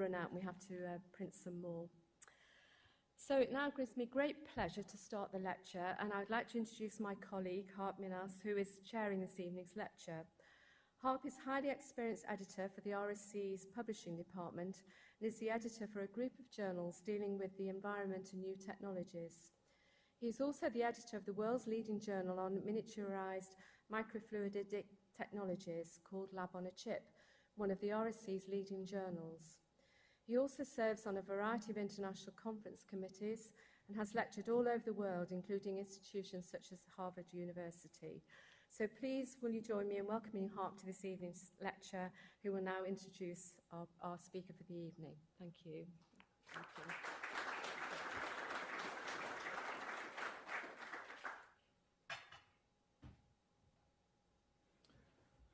run out and we have to print some more. So it now gives me great pleasure to start the lecture, and I would like to introduce my colleague, Harp Minas, who is chairing this evening's lecture. Harp is a highly experienced editor for the RSC's publishing department and is the editor for a group of journals dealing with the environment and new technologies. He is also the editor of the world's leading journal on miniaturized microfluidic technologies called Lab on a Chip, one of the RSC's leading journals. He also serves on a variety of international conference committees and has lectured all over the world, including institutions such as Harvard University. So please, will you join me in welcoming Harp to this evening's lecture, who will now introduce our speaker for the evening. Thank you. Thank you.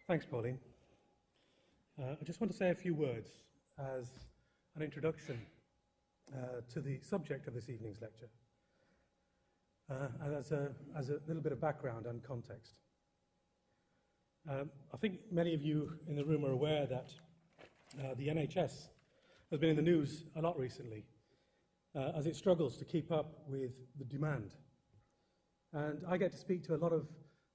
Thanks, Pauline. I just want to say a few words as an introduction to the subject of this evening's lecture, and as a little bit of background and context. I think many of you in the room are aware that the NHS has been in the news a lot recently as it struggles to keep up with the demand. And I get to speak to a lot of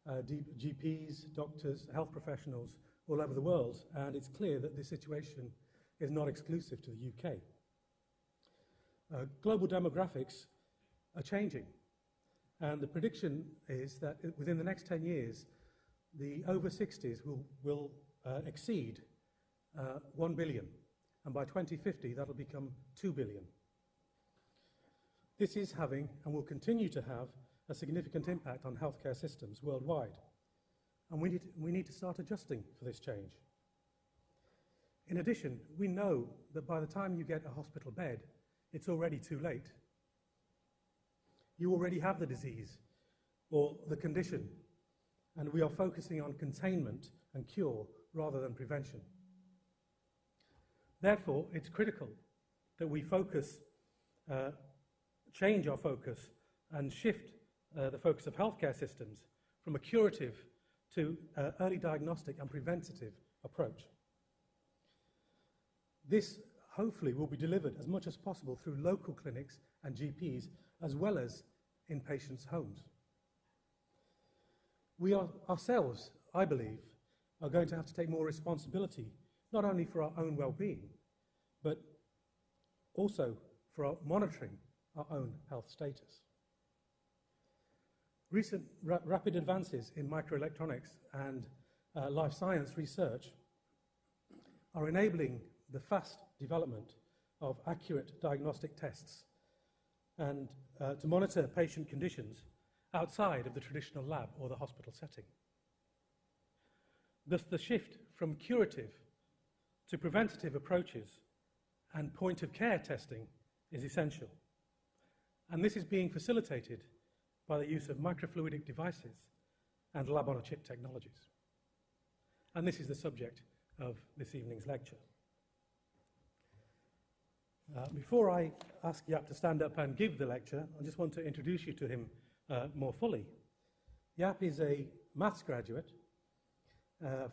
GPs, doctors, health professionals all over the world, and it's clear that this situation is not exclusive to the UK. Global demographics are changing, and the prediction is that within the next 10 years, the over 60s will exceed 1 billion, and by 2050 that'll become 2 billion. This is having, and will continue to have, a significant impact on healthcare systems worldwide, and we need to start adjusting for this change. In addition, we know that by the time you get a hospital bed, it's already too late. You already have the disease or the condition, and we are focusing on containment and cure rather than prevention. Therefore, it's critical that we change our focus and shift the focus of healthcare systems from a curative to early diagnostic and preventative approach. This hopefully will be delivered as much as possible through local clinics and GPs, as well as in patients' homes. We ourselves, I believe, are going to have to take more responsibility, not only for our own well-being, but also for monitoring our own health status. Recent rapid advances in microelectronics and life science research are enabling the fast development of accurate diagnostic tests and to monitor patient conditions outside of the traditional lab or the hospital setting. Thus, the shift from curative to preventative approaches and point-of-care testing is essential. And this is being facilitated by the use of microfluidic devices and lab-on-a-chip technologies. And this is the subject of this evening's lecture. Before I ask Jaap to stand up and give the lecture, I just want to introduce you to him more fully. Jaap is a maths graduate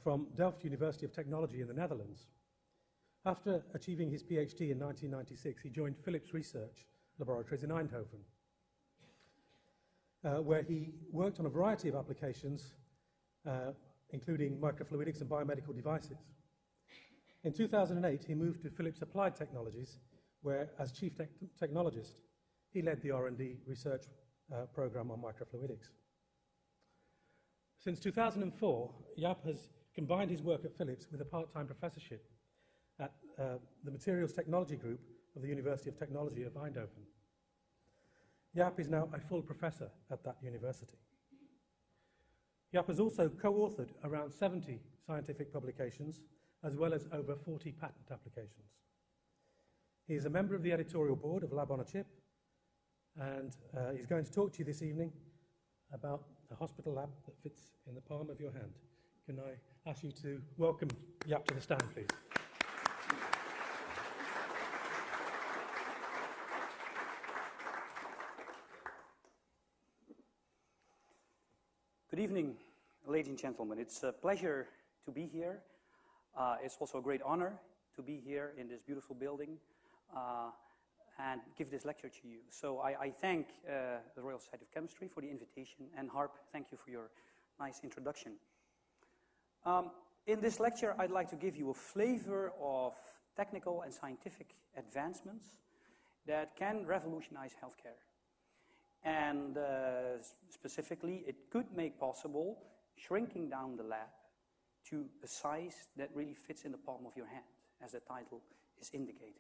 from Delft University of Technology in the Netherlands. After achieving his PhD in 1996, he joined Philips Research Laboratories in Eindhoven, where he worked on a variety of applications, including microfluidics and biomedical devices. In 2008, he moved to Philips Applied Technologies, where, as chief technologist, he led the R&D research program on microfluidics. Since 2004, Jaap has combined his work at Philips with a part-time professorship at the Materials Technology Group of the University of Technology of Eindhoven. Jaap is now a full professor at that university. Jaap has also co-authored around 70 scientific publications, as well as over 40 patent applications. He is a member of the editorial board of Lab on a Chip, and he's going to talk to you this evening about a hospital lab that fits in the palm of your hand. Can I ask you to welcome Jaap to the stand, please? Good evening, ladies and gentlemen. It's a pleasure to be here. It's also a great honor to be here in this beautiful building and give this lecture to you. So I thank the Royal Society of Chemistry for the invitation, and Harp, thank you for your nice introduction. In this lecture, I'd like to give you a flavor of technical and scientific advancements that can revolutionize healthcare. And specifically, it could make possible shrinking down the lab to a size that really fits in the palm of your hand, as the title is indicating.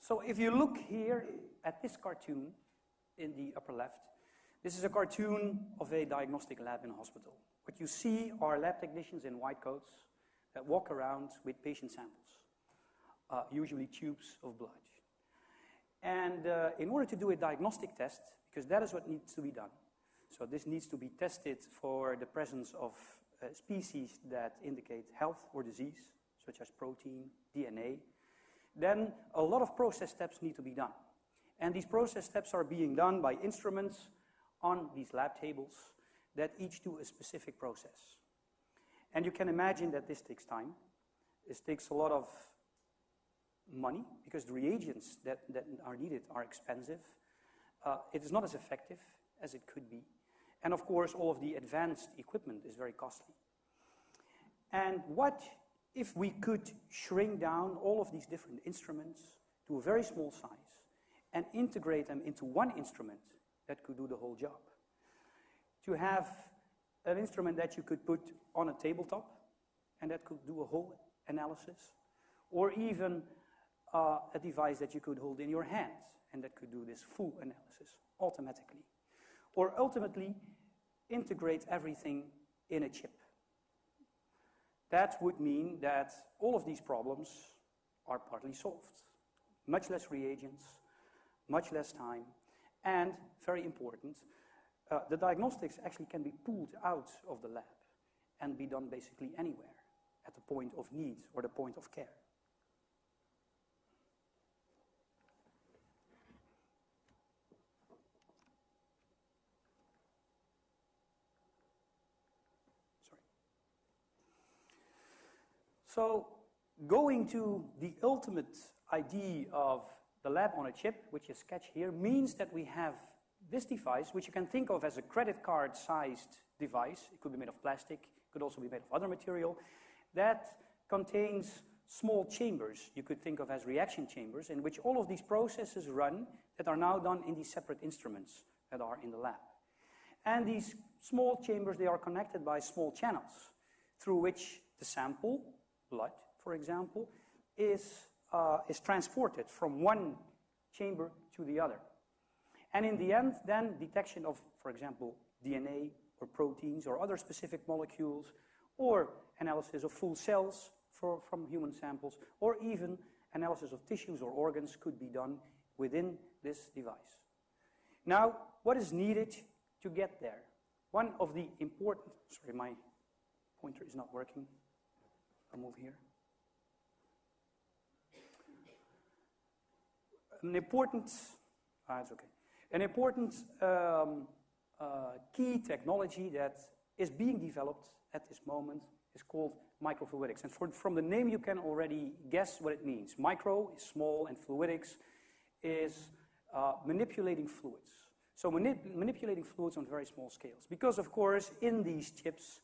So if you look here at this cartoon in the upper left, this is a cartoon of a diagnostic lab in a hospital. What you see are lab technicians in white coats that walk around with patient samples, usually tubes of blood. And in order to do a diagnostic test, because that is what needs to be done, so this needs to be tested for the presence of species that indicate health or disease, such as protein, DNA, then a lot of process steps need to be done. And these process steps are being done by instruments on these lab tables that each do a specific process. And you can imagine that this takes time. This takes a lot of money because the reagents that are needed are expensive. It is not as effective as it could be. And of course, all of the advanced equipment is very costly. And what if we could shrink down all of these different instruments to a very small size and integrate them into one instrument that could do the whole job? To have an instrument that you could put on a tabletop and that could do a whole analysis, or even a device that you could hold in your hands and that could do this full analysis automatically. Or ultimately, integrate everything in a chip. That would mean that all of these problems are partly solved. Much less reagents, much less time, and very important, the diagnostics actually can be pulled out of the lab and be done basically anywhere at the point of need or the point of care. So going to the ultimate idea of the lab on a chip, which is sketched here, means that we have this device, which you can think of as a credit card-sized device. It could be made of plastic, it could also be made of other material, that contains small chambers you could think of as reaction chambers in which all of these processes run that are now done in these separate instruments that are in the lab. And these small chambers, they are connected by small channels through which the sample, blood, for example, is transported from one chamber to the other. And in the end, then, detection of, for example, DNA or proteins or other specific molecules, or analysis of full cells from human samples, or even analysis of tissues or organs could be done within this device. Now, what is needed to get there? One of the important, sorry, my pointer is not working. I'll move here. An important, it's okay. An important key technology that is being developed at this moment is called microfluidics. And from the name, you can already guess what it means. Micro is small, and fluidics is manipulating fluids. So manipulating fluids on very small scales. Because, of course, in these chips,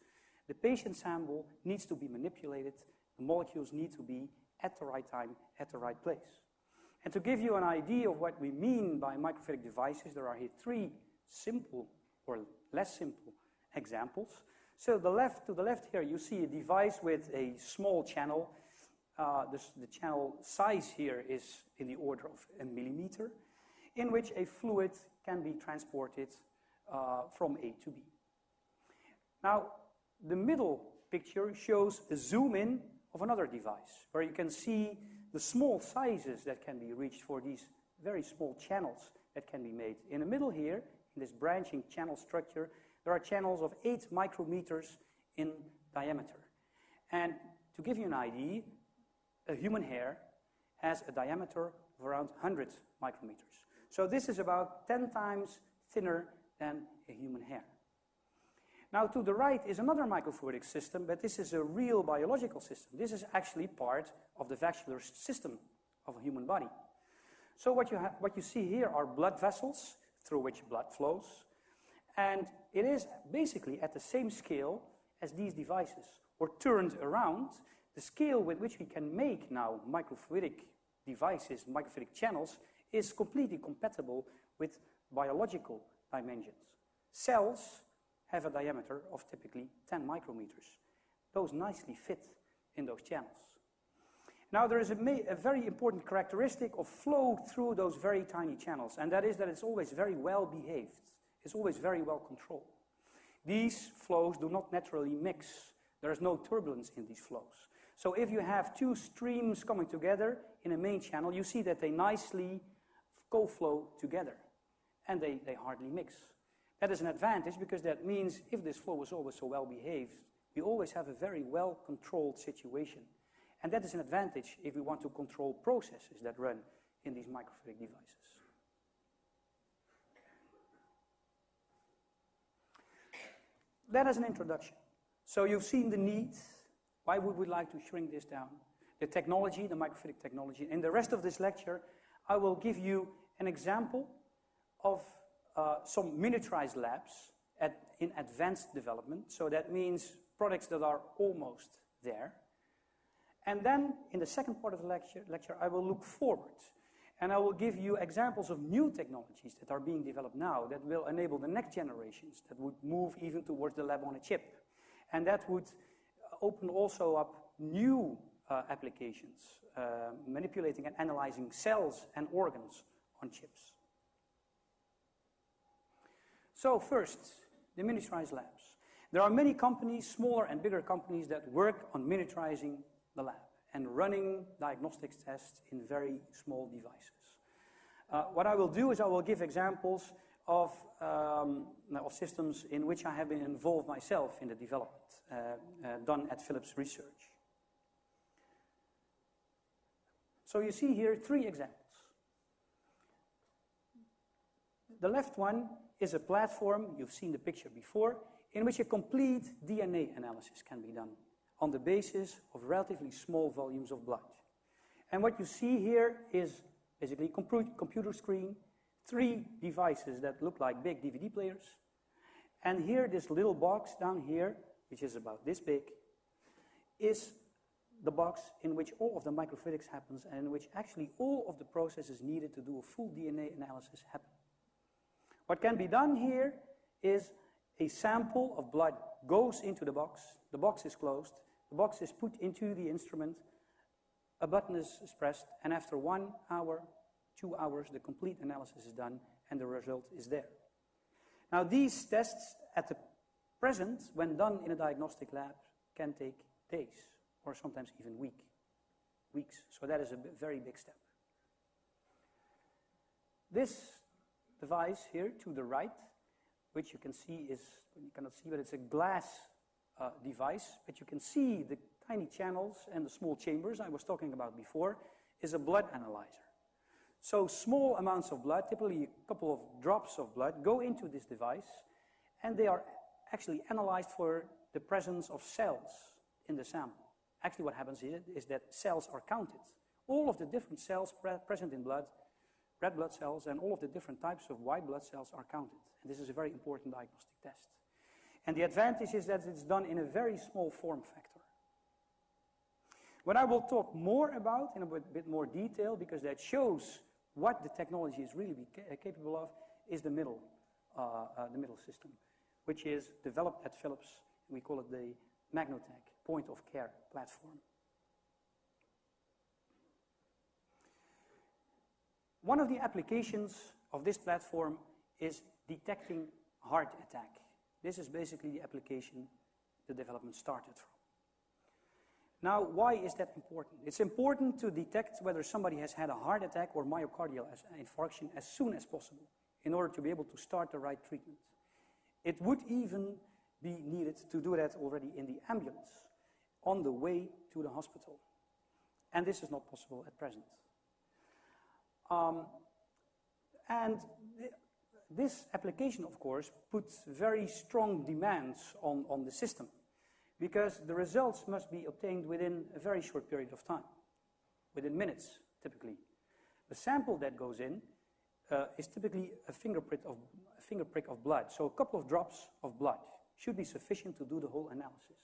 the patient sample needs to be manipulated. The molecules need to be at the right time, at the right place. And to give you an idea of what we mean by microfluidic devices, there are here three simple or less simple examples. So to the left here, you see a device with a small channel. The channel size here is in the order of a millimeter, in which a fluid can be transported from A to B. Now, the middle picture shows a zoom in of another device, where you can see the small sizes that can be reached for these very small channels that can be made. In the middle here, in this branching channel structure, there are channels of 8 micrometers in diameter. And to give you an idea, a human hair has a diameter of around 100 micrometers. So this is about 10 times thinner than a human hair. Now to the right is another microfluidic system, but this is a real biological system. This is actually part of the vascular system of a human body. So what you see here are blood vessels through which blood flows, and it is basically at the same scale as these devices, or turned around. The scale with which we can make now microfluidic devices, microfluidic channels, is completely compatible with biological dimensions. Cells have a diameter of typically 10 micrometers. Those nicely fit in those channels. Now there is a very important characteristic of flow through those very tiny channels, and that is that it's always very well behaved. It's always very well controlled. These flows do not naturally mix. There is no turbulence in these flows. So if you have two streams coming together in a main channel, you see that they nicely co-flow together, and they hardly mix. That is an advantage because that means if this flow is always so well behaved, we always have a very well controlled situation. And that is an advantage if we want to control processes that run in these microfluidic devices. That is an introduction. So you've seen the need. Why would we like to shrink this down? The technology, the microfluidic technology. In the rest of this lecture, I will give you an example of some miniaturized labs in advanced development. So that means products that are almost there. And then, in the second part of the lecture, I will look forward. And I will give you examples of new technologies that are being developed now that will enable the next generations, that would move even towards the lab on a chip. And that would open also up new applications, manipulating and analyzing cells and organs on chips. So first, the miniaturized labs. There are many companies, smaller and bigger companies, that work on miniaturizing the lab and running diagnostics tests in very small devices. What I will do is I will give examples of systems in which I have been involved myself in the development, done at Philips Research. So you see here 3 examples. The left one is a platform, you've seen the picture before, in which a complete DNA analysis can be done on the basis of relatively small volumes of blood. And what you see here is basically computer screen, 3 devices that look like big DVD players. And here, this little box down here, which is about this big, is the box in which all of the microfluidics happens and in which actually all of the processes needed to do a full DNA analysis happen. What can be done here is a sample of blood goes into the box is closed, the box is put into the instrument, a button is pressed, and after 1 hour, 2 hours, the complete analysis is done and the result is there. Now these tests at the present, when done in a diagnostic lab, can take days or sometimes even weeks. So that is a very big step. This device here to the right, which you can see is, you cannot see, but it's a glass device, but you can see the tiny channels and the small chambers I was talking about before, is a blood analyzer. So small amounts of blood, typically a couple of drops of blood, go into this device, and they are actually analyzed for the presence of cells in the sample. Actually what happens is that cells are counted. All of the different cells present in blood, red blood cells, and all of the different types of white blood cells are counted. And this is a very important diagnostic test. And the advantage is that it's done in a very small form factor. What I will talk more about in a bit more detail, because that shows what the technology is really capable of, is the middle system, which is developed at Philips. We call it the Magnotech point of care platform. One of the applications of this platform is detecting heart attack. This is basically the application the development started from. Now, why is that important? It's important to detect whether somebody has had a heart attack or myocardial infarction as soon as possible in order to be able to start the right treatment. It would even be needed to do that already in the ambulance on the way to the hospital. And this is not possible at present. And this application, of course, puts very strong demands on the system, because the results must be obtained within a very short period of time, within minutes, typically. The sample that goes in is typically a finger prick of blood. So a couple of drops of blood should be sufficient to do the whole analysis.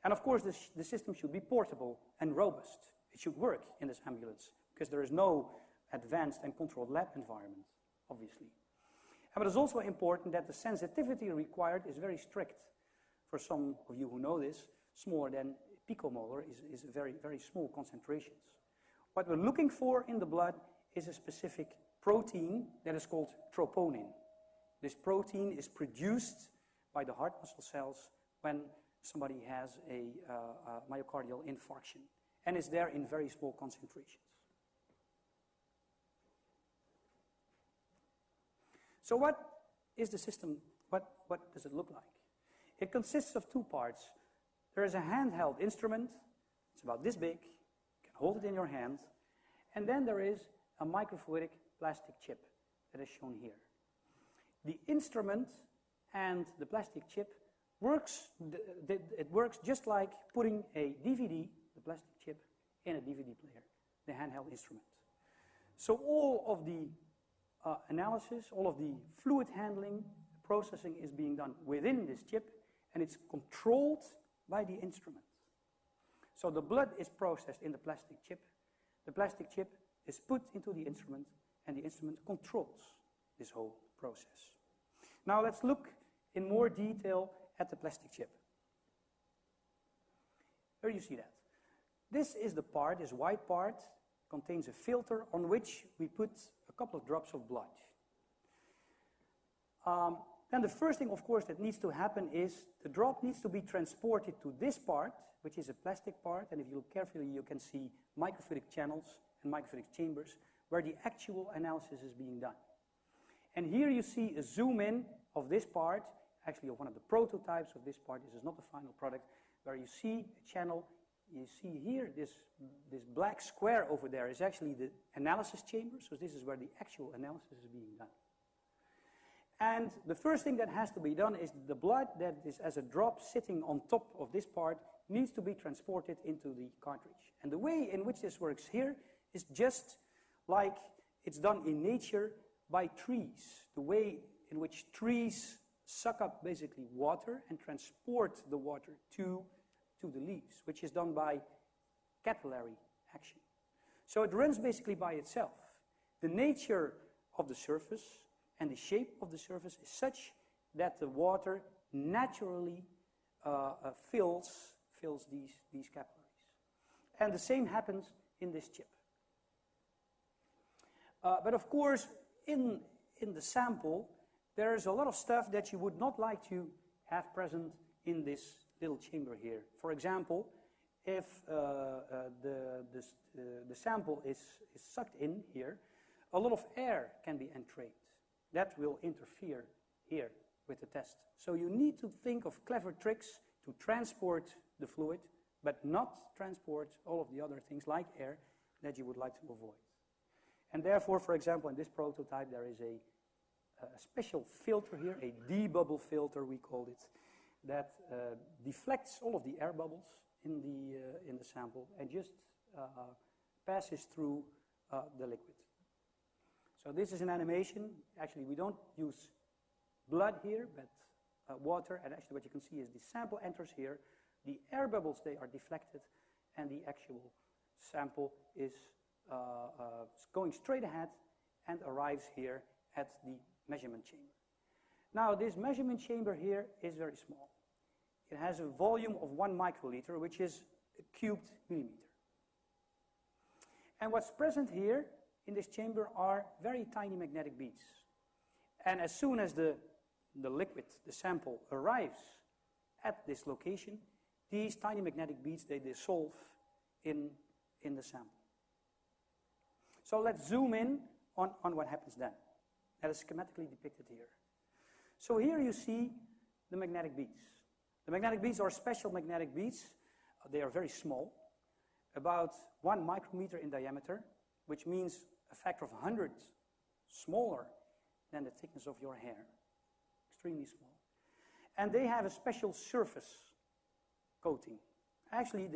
And of course, the system should be portable and robust. It should work in this ambulance, because there is no advanced and controlled lab environment, obviously. But it's also important that the sensitivity required is very strict. For some of you who know this, smaller than picomolar is very, very small concentrations. What we're looking for in the blood is a specific protein that is called troponin. This protein is produced by the heart muscle cells when somebody has a myocardial infarction, and is there in very small concentrations. So what is the system? What does it look like? It consists of two parts. There is a handheld instrument. It's about this big. You can hold it in your hand. And then there is a microfluidic plastic chip that is shown here. The instrument and the plastic chip works just like putting a DVD, the plastic chip, in a DVD player, the handheld instrument. So all of the analysis, all of the fluid handling, processing is being done within this chip, and it's controlled by the instrument. So the blood is processed in the plastic chip is put into the instrument, and the instrument controls this whole process. Now let's look in more detail at the plastic chip. There you see that. This is the part, this white part, contains a filter on which we put a couple of drops of blood. Then the first thing, of course, that needs to happen is the drop needs to be transported to this part, which is a plastic part, and if you look carefully, you can see microfluidic channels and microfluidic chambers where the actual analysis is being done. And here you see a zoom in of this part, actually of one of the prototypes of this part. This is not the final product, where you see a channel. You see here this black square over there is actually the analysis chamber, so this is where the actual analysis is being done. And the first thing that has to be done is the blood that is as a drop sitting on top of this part needs to be transported into the cartridge. And the way in which this works here is just like it's done in nature by trees. The way in which trees suck up basically water and transport the water to the leaves, which is done by capillary action. So it runs basically by itself. The nature of the surface and the shape of the surface is such that the water naturally fills these capillaries. And the same happens in this chip. But of course, in the sample, there's a lot of stuff that you would not like to have present in this little chamber here. For example, if the sample is sucked in here, a lot of air can be entrained. That will interfere here with the test. So you need to think of clever tricks to transport the fluid, but not transport all of the other things like air that you would like to avoid. And therefore, for example, in this prototype, there is a special filter here, a debubble filter, we called it, that deflects all of the air bubbles in the sample and just passes through the liquid. So this is an animation. Actually, we don't use blood here, but water. And actually what you can see is the sample enters here. The air bubbles, they are deflected, and the actual sample is going straight ahead and arrives here at the measurement chamber. Now, this measurement chamber here is very small. It has a volume of 1 microliter, which is a cubed millimeter. And what's present here in this chamber are very tiny magnetic beads. And as soon as the liquid, the sample, arrives at this location, these tiny magnetic beads, they dissolve in the sample. So let's zoom in on what happens then. That is schematically depicted here. So here you see the magnetic beads. The magnetic beads are special magnetic beads. They are very small, about 1 micrometer in diameter, which means a factor of 100 smaller than the thickness of your hair, extremely small. And they have a special surface coating. Actually,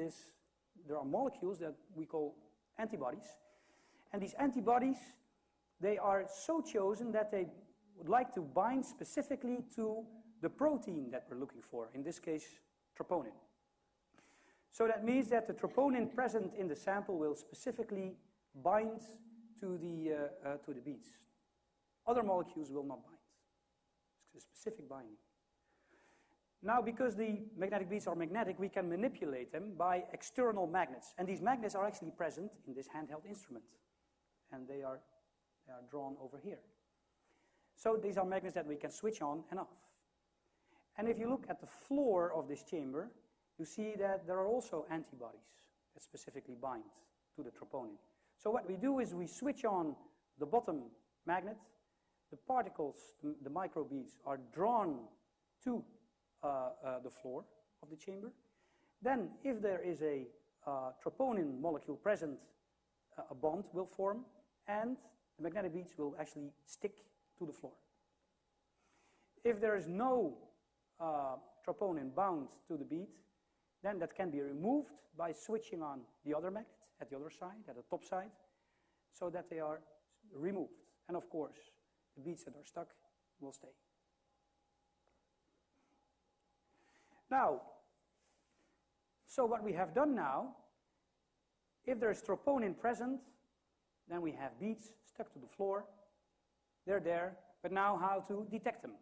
there are molecules that we call antibodies, and these antibodies, they are so chosen that they would like to bind specifically to the protein that we're looking for, in this case, troponin. So that means that the troponin present in the sample will specifically bind to the beads. Other molecules will not bind. It's a specific binding. Now, because the magnetic beads are magnetic, we can manipulate them by external magnets. And these magnets are actually present in this handheld instrument. And they are drawn over here. So these are magnets that we can switch on and off. And if you look at the floor of this chamber, you see that there are also antibodies that specifically bind to the troponin. So what we do is we switch on the bottom magnet. The particles, the microbeads, are drawn to the floor of the chamber. Then, if there is a troponin molecule present, a bond will form, and the magnetic beads will actually stick to the floor. If there is no troponin bound to the bead, then that can be removed by switching on the other magnet at the other side, at the top side, so that they are removed. And of course, the beads that are stuck will stay. Now, so what we have done now, if there is troponin present, then we have beads stuck to the floor. They're there, but now how to detect them?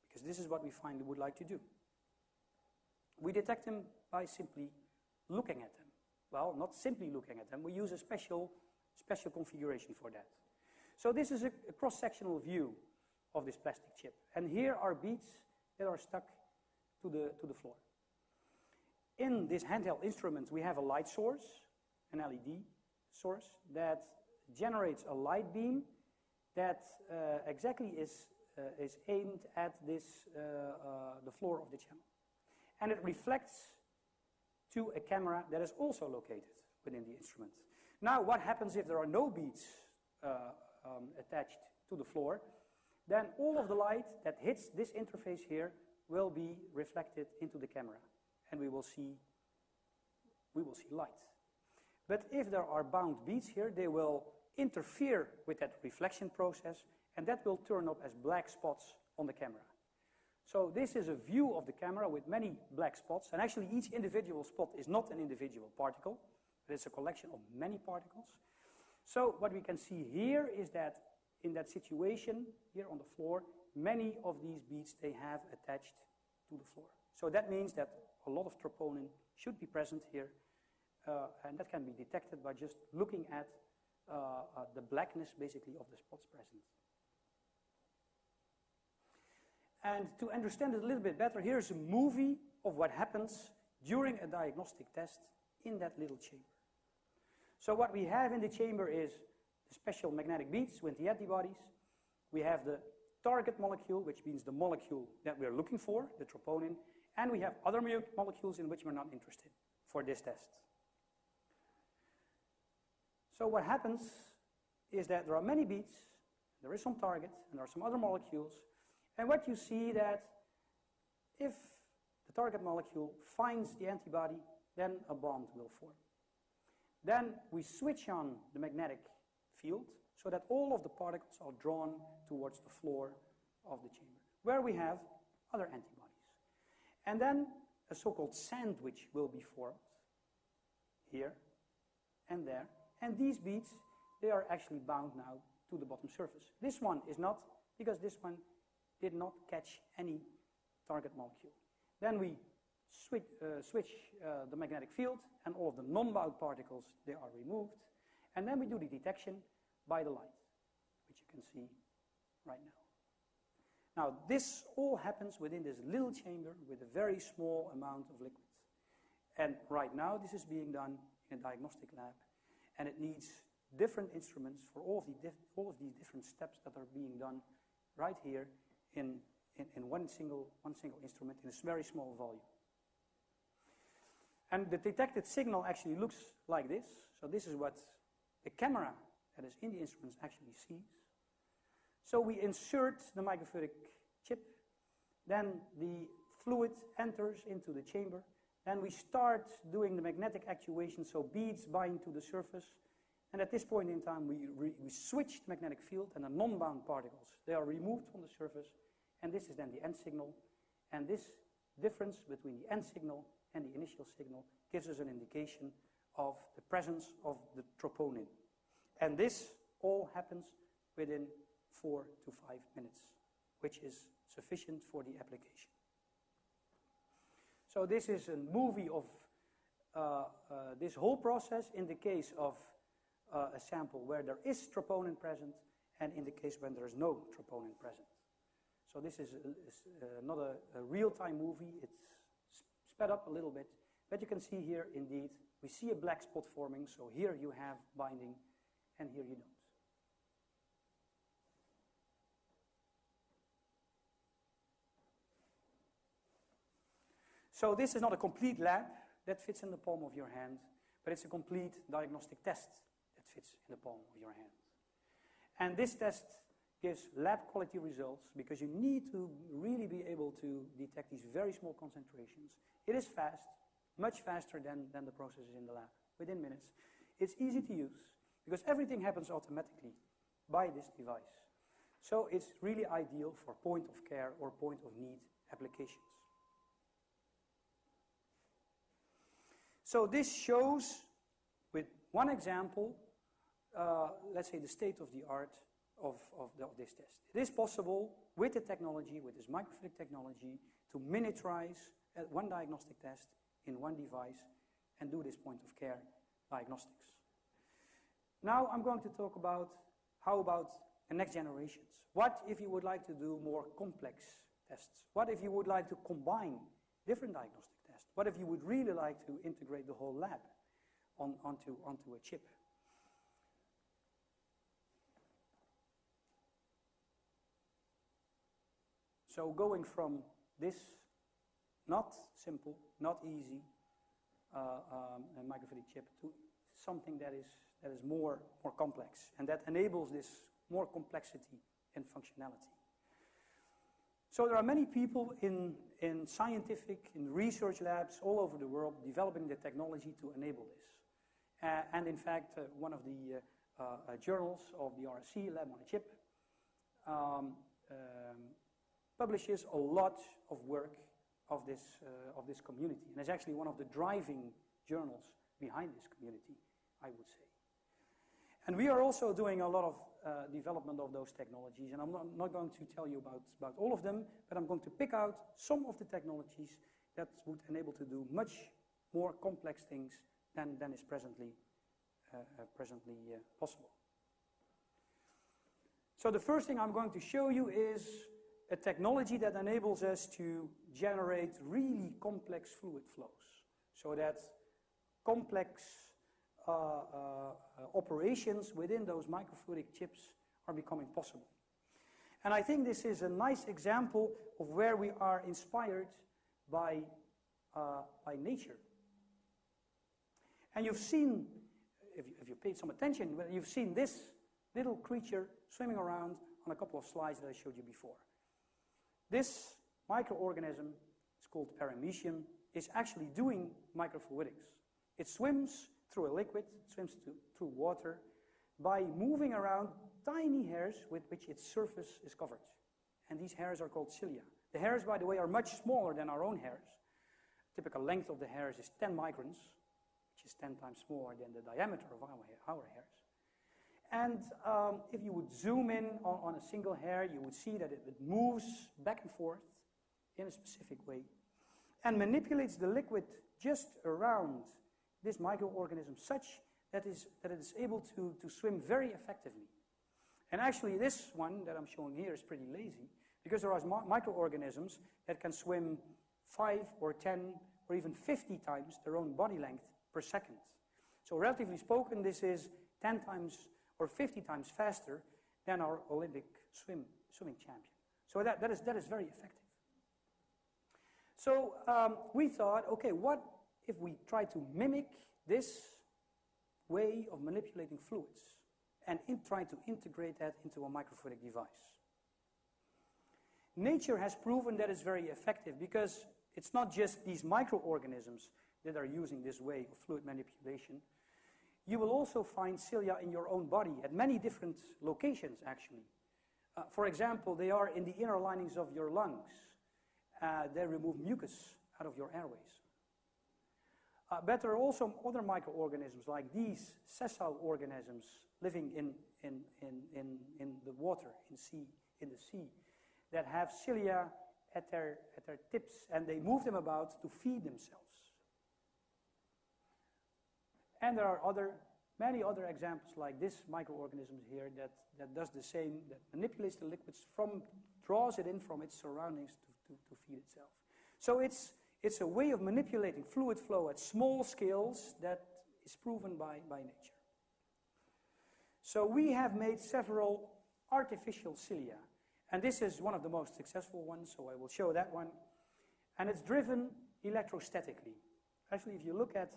Because this is what we finally would like to do. We detect them by simply looking at them. Well, not simply looking at them. We use a special configuration for that. So this is a cross-sectional view of this plastic chip. And here are beads that are stuck to the floor. In this handheld instrument, we have a light source, an LED source, that generates a light beam that exactly is aimed at the floor of the channel. And it reflects to a camera that is also located within the instrument. Now, what happens if there are no beads attached to the floor? Then all of the light that hits this interface here will be reflected into the camera, and we will see light. But if there are bound beads here, they will interfere with that reflection process, and that will turn up as black spots on the camera. So this is a view of the camera with many black spots, and actually each individual spot is not an individual particle, but it's a collection of many particles. So what we can see here is that in that situation here on the floor, many of these beads, they have attached to the floor. So that means that a lot of troponin should be present here, and that can be detected by just looking at the blackness, basically, of the spots present. And to understand it a little bit better, here's a movie of what happens during a diagnostic test in that little chamber. So what we have in the chamber is the special magnetic beads with the antibodies. We have the target molecule, which means the molecule that we're looking for, the troponin, and we have other molecules in which we're not interested for this test. So what happens is that there are many beads, there is some target, and there are some other molecules, and what you see that if the target molecule finds the antibody, then a bond will form. Then we switch on the magnetic field so that all of the particles are drawn towards the floor of the chamber, where we have other antibodies. And then a so-called sandwich will be formed here and there. And these beads, they are actually bound now to the bottom surface. This one is not, because this one did not catch any target molecule. Then we switch the magnetic field, and all of the non-bound particles, they are removed. And then we do the detection by the light, which you can see right now. Now, this all happens within this little chamber with a very small amount of liquid. And right now, this is being done in a diagnostic lab, and it needs different instruments for all of these different steps that are being done right here in one single instrument in a very small volume. And the detected signal actually looks like this. So this is what the camera that is in the instruments actually sees. So we insert the microfluidic chip, then the fluid enters into the chamber, then we start doing the magnetic actuation, so beads bind to the surface, and at this point in time we switch the magnetic field, and the non-bound particles, they are removed from the surface, and this is then the end signal, and this difference between the end signal and the initial signal gives us an indication of the presence of the troponin. And this all happens within 4 to 5 minutes, which is sufficient for the application. So this is a movie of this whole process in the case of a sample where there is troponin present and in the case when there is no troponin present. So this is not a real-time movie. It's sped up a little bit. But you can see here, indeed, we see a black spot forming. So here you have binding and here you don't. So this is not a complete lab that fits in the palm of your hand, but it's a complete diagnostic test that fits in the palm of your hand. And this test gives lab quality results because you need to really be able to detect these very small concentrations. It is fast, much faster than the processes in the lab, within minutes. It's easy to use because everything happens automatically by this device. So it's really ideal for point of care or point of need applications. So this shows, with one example, let's say the state of the art of this test. It is possible with the technology, with this microfluidic technology, to miniaturize one diagnostic test in one device and do this point of care diagnostics. Now I'm going to talk about how about the next generations. What if you would like to do more complex tests? What if you would like to combine different diagnostic tests? What if you would really like to integrate the whole lab onto a chip? So going from this not simple, not easy microfluidic chip to something that is more complex and that enables this more complexity and functionality. So there are many people in scientific, in research labs all over the world developing the technology to enable this. And in fact, one of the journals of the RSC, Lab on a Chip, publishes a lot of work of this community. And it's actually one of the driving journals behind this community, I would say. And we are also doing a lot of development of those technologies. And I'm not going to tell you about all of them, but I'm going to pick out some of the technologies that would enable to do much more complex things than is presently possible. So the first thing I'm going to show you is a technology that enables us to generate really complex fluid flows, so that complex operations within those microfluidic chips are becoming possible. And I think this is a nice example of where we are inspired by nature. And you've seen, if you paid some attention, you've seen this little creature swimming around on a couple of slides that I showed you before. This microorganism, it's called Paramecium, is actually doing microfluidics. It swims through a liquid, swims through water, by moving around tiny hairs with which its surface is covered. And these hairs are called cilia. The hairs, by the way, are much smaller than our own hairs. Typical length of the hairs is 10 microns, which is 10 times smaller than the diameter of our hairs. And if you would zoom in on a single hair, you would see that it moves back and forth in a specific way and manipulates the liquid just around this microorganism such that it is able to swim very effectively. And actually this one that I'm showing here is pretty lazy because there are microorganisms that can swim 5 or 10 or even 50 times their own body length per second. So relatively spoken, this is 10 times or 50 times faster than our Olympic swimming champion. So that is very effective. So we thought, okay, what if we try to mimic this way of manipulating fluids? and try to integrate that into a microfluidic device. Nature has proven that it's very effective because it's not just these microorganisms that are using this way of fluid manipulation. You will also find cilia in your own body at many different locations, actually. For example, they are in the inner linings of your lungs. They remove mucus out of your airways. But there are also other microorganisms like these sessile organisms living in the water, in the sea, that have cilia at their tips, and they move them about to feed themselves. And there are many other examples like this microorganism here that does the same, that manipulates the liquids draws it in from its surroundings to feed itself. So it's a way of manipulating fluid flow at small scales that is proven by nature. So we have made several artificial cilia, and this is one of the most successful ones, so I will show that one. And it's driven electrostatically. Actually, if you look at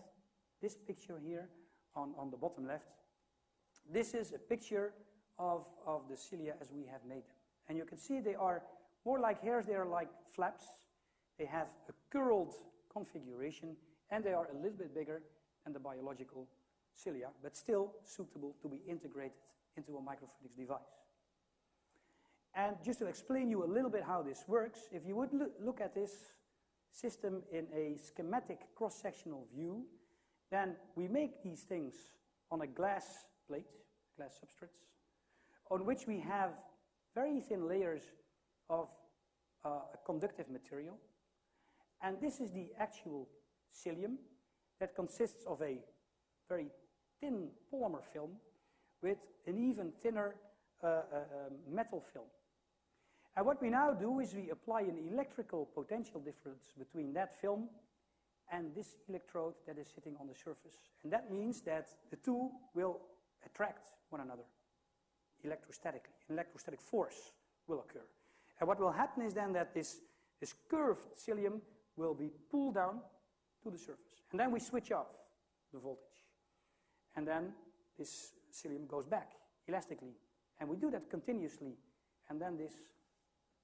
this picture here on the bottom left, this is a picture of the cilia as we have made them. And you can see they are more like hairs, they are like flaps. They have a curled configuration, and they are a little bit bigger than the biological cilia, but still suitable to be integrated into a microfluidics device. And just to explain you a little bit how this works, if you would look at this system in a schematic cross-sectional view, then we make these things on a glass plate, glass substrates, on which we have very thin layers of a conductive material. And this is the actual cilium that consists of a very thin polymer film with an even thinner metal film. And what we now do is we apply an electrical potential difference between that film and this electrode that is sitting on the surface. And that means that the two will attract one another electrostatically. An electrostatic force will occur. And what will happen is then that this curved cilium will be pulled down to the surface. And then we switch off the voltage. And then this cilium goes back elastically. And we do that continuously. And then this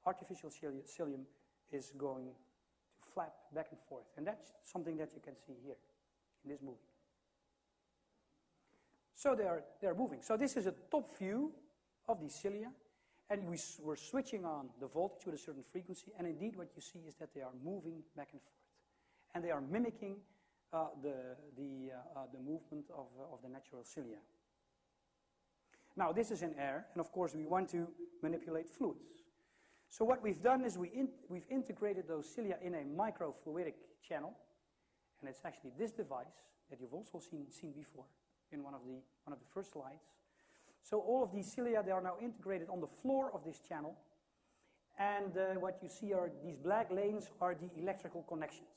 artificial cilium is going to flap back and forth. And that's something that you can see here in this movie. So they're moving. So this is a top view of these cilia. And we're switching on the voltage with a certain frequency. And indeed what you see is that they are moving back and forth. And they are mimicking the movement of the natural cilia. Now this is in air. And of course we want to manipulate fluids. So what we've done is we've integrated those cilia in a microfluidic channel, and it's actually this device that you've also seen before in one of the first slides. So all of these cilia, they are now integrated on the floor of this channel, and what you see are these black lanes are the electrical connections,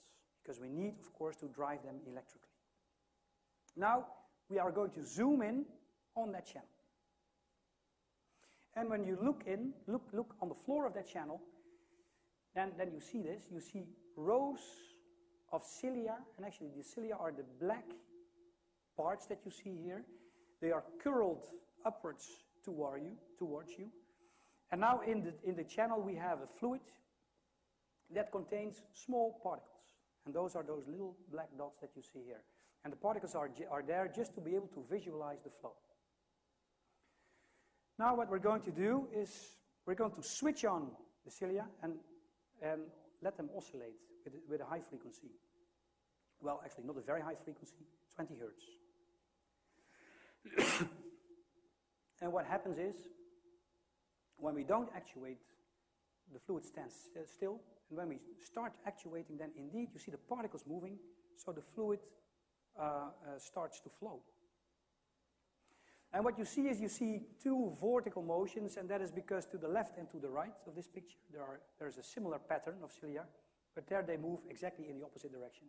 because we need, of course, to drive them electrically. Now we are going to zoom in on that channel. And when you look on the floor of that channel, then you see this. You see rows of cilia, and actually the cilia are the black parts that you see here. They are curled upwards towards you. And now in the channel we have a fluid that contains small particles. And those are those little black dots that you see here. And the particles are there just to be able to visualize the flow. Now what we're going to do is we're going to switch on the cilia and let them oscillate with a high frequency. Well, actually not a very high frequency, 20 hertz. And what happens is, when we don't actuate, the fluid stands still. And when we start actuating, then indeed you see the particles moving, so the fluid starts to flow. And what you see is you see two vertical motions, and that is because to the left and to the right of this picture, there's a similar pattern of cilia, but there they move exactly in the opposite direction.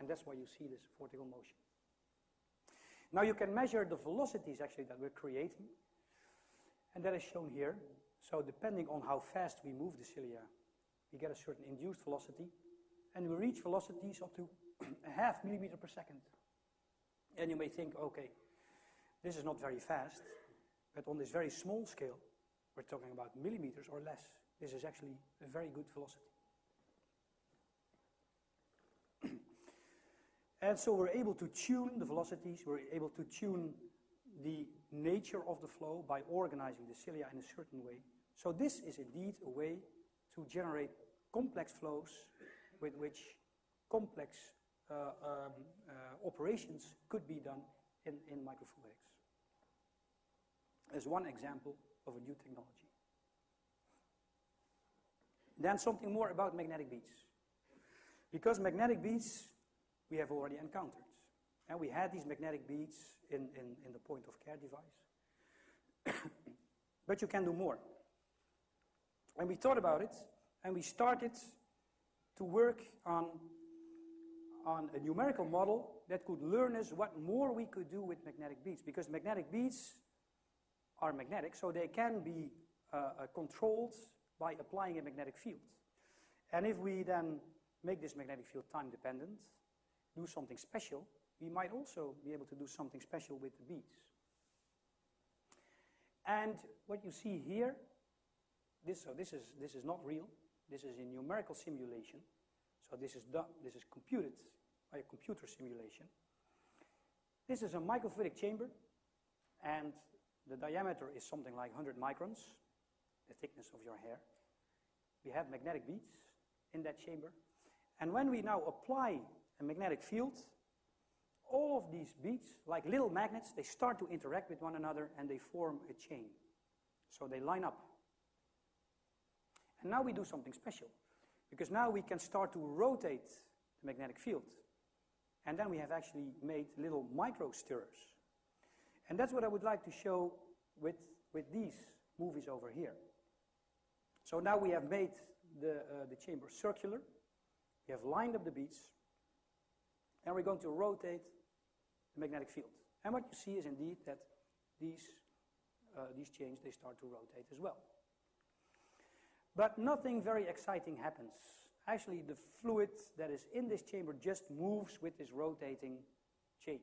And that's why you see this vertical motion. Now you can measure the velocities actually that we're creating, and that is shown here. So depending on how fast we move the cilia, we get a certain induced velocity, and we reach velocities up to 0.5 millimeter per second. And you may think, okay, this is not very fast, But on this very small scale, we're talking about millimeters or less. This is actually a very good velocity. And so we're able to tune the velocities, we're able to tune the nature of the flow by organizing the cilia in a certain way. So this is indeed a way to generate complex flows with which complex operations could be done in microfluidics. As one example of a new technology. Then something more about magnetic beads. Because magnetic beads we have already encountered. And we had these magnetic beads in the point of care device. But you can do more. And we thought about it, and we started to work on a numerical model that could learn us what more we could do with magnetic beads. Because magnetic beads are magnetic, so they can be controlled by applying a magnetic field. And if we then make this magnetic field time dependent, do something special, we might also be able to do something special with the beads. And what you see here, this is not real. This is a numerical simulation. So this is computed by a computer simulation. This is a microfluidic chamber, and the diameter is something like 100 microns, the thickness of your hair. We have magnetic beads in that chamber. And when we now apply a magnetic field, all of these beads, like little magnets, they start to interact with one another and they form a chain. So they line up. And now we do something special, because now we can start to rotate the magnetic field. And then we have actually made little micro stirrers. And that's what I would like to show with these movies over here. So now we have made the chamber circular. We have lined up the beads. And we're going to rotate the magnetic field. And what you see is indeed that these chains, they start to rotate as well. But nothing very exciting happens. Actually, the fluid that is in this chamber just moves with this rotating chain.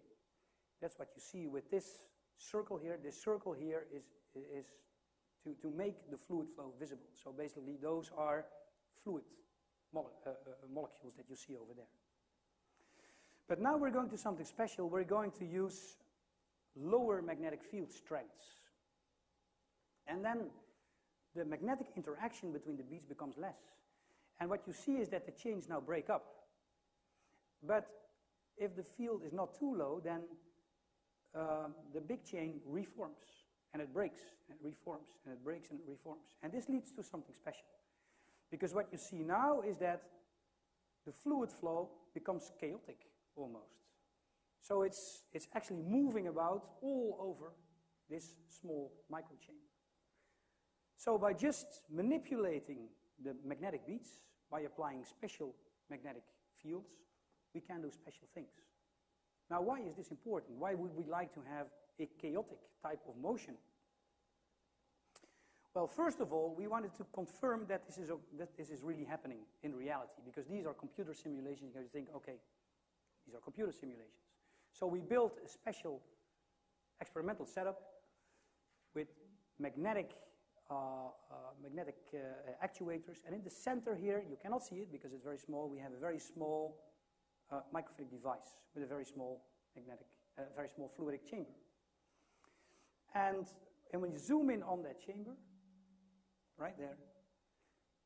That's what you see with this circle here. This circle here is to make the fluid flow visible. So basically, those are fluid molecules that you see over there. But now we're going to something special. We're going to use lower magnetic field strengths. And then the magnetic interaction between the beads becomes less. And what you see is that the chains now break up. But if the field is not too low, then the big chain reforms. And it breaks, and it reforms, and it breaks, and it reforms. And this leads to something special. Because what you see now is that the fluid flow becomes chaotic, almost. So it's actually moving about all over this small microchain. So by just manipulating the magnetic beads, by applying special magnetic fields, we can do special things. Now, why is this important? Why would we like to have a chaotic type of motion? Well, first of all, we wanted to confirm that this is really happening in reality, because these are computer simulations. You think, okay, these are computer simulations. So we built a special experimental setup with magnetic actuators, and in the center here, you cannot see it because it's very small. We have a very small microfluidic device with a very small very small fluidic chamber. And when you zoom in on that chamber, right there,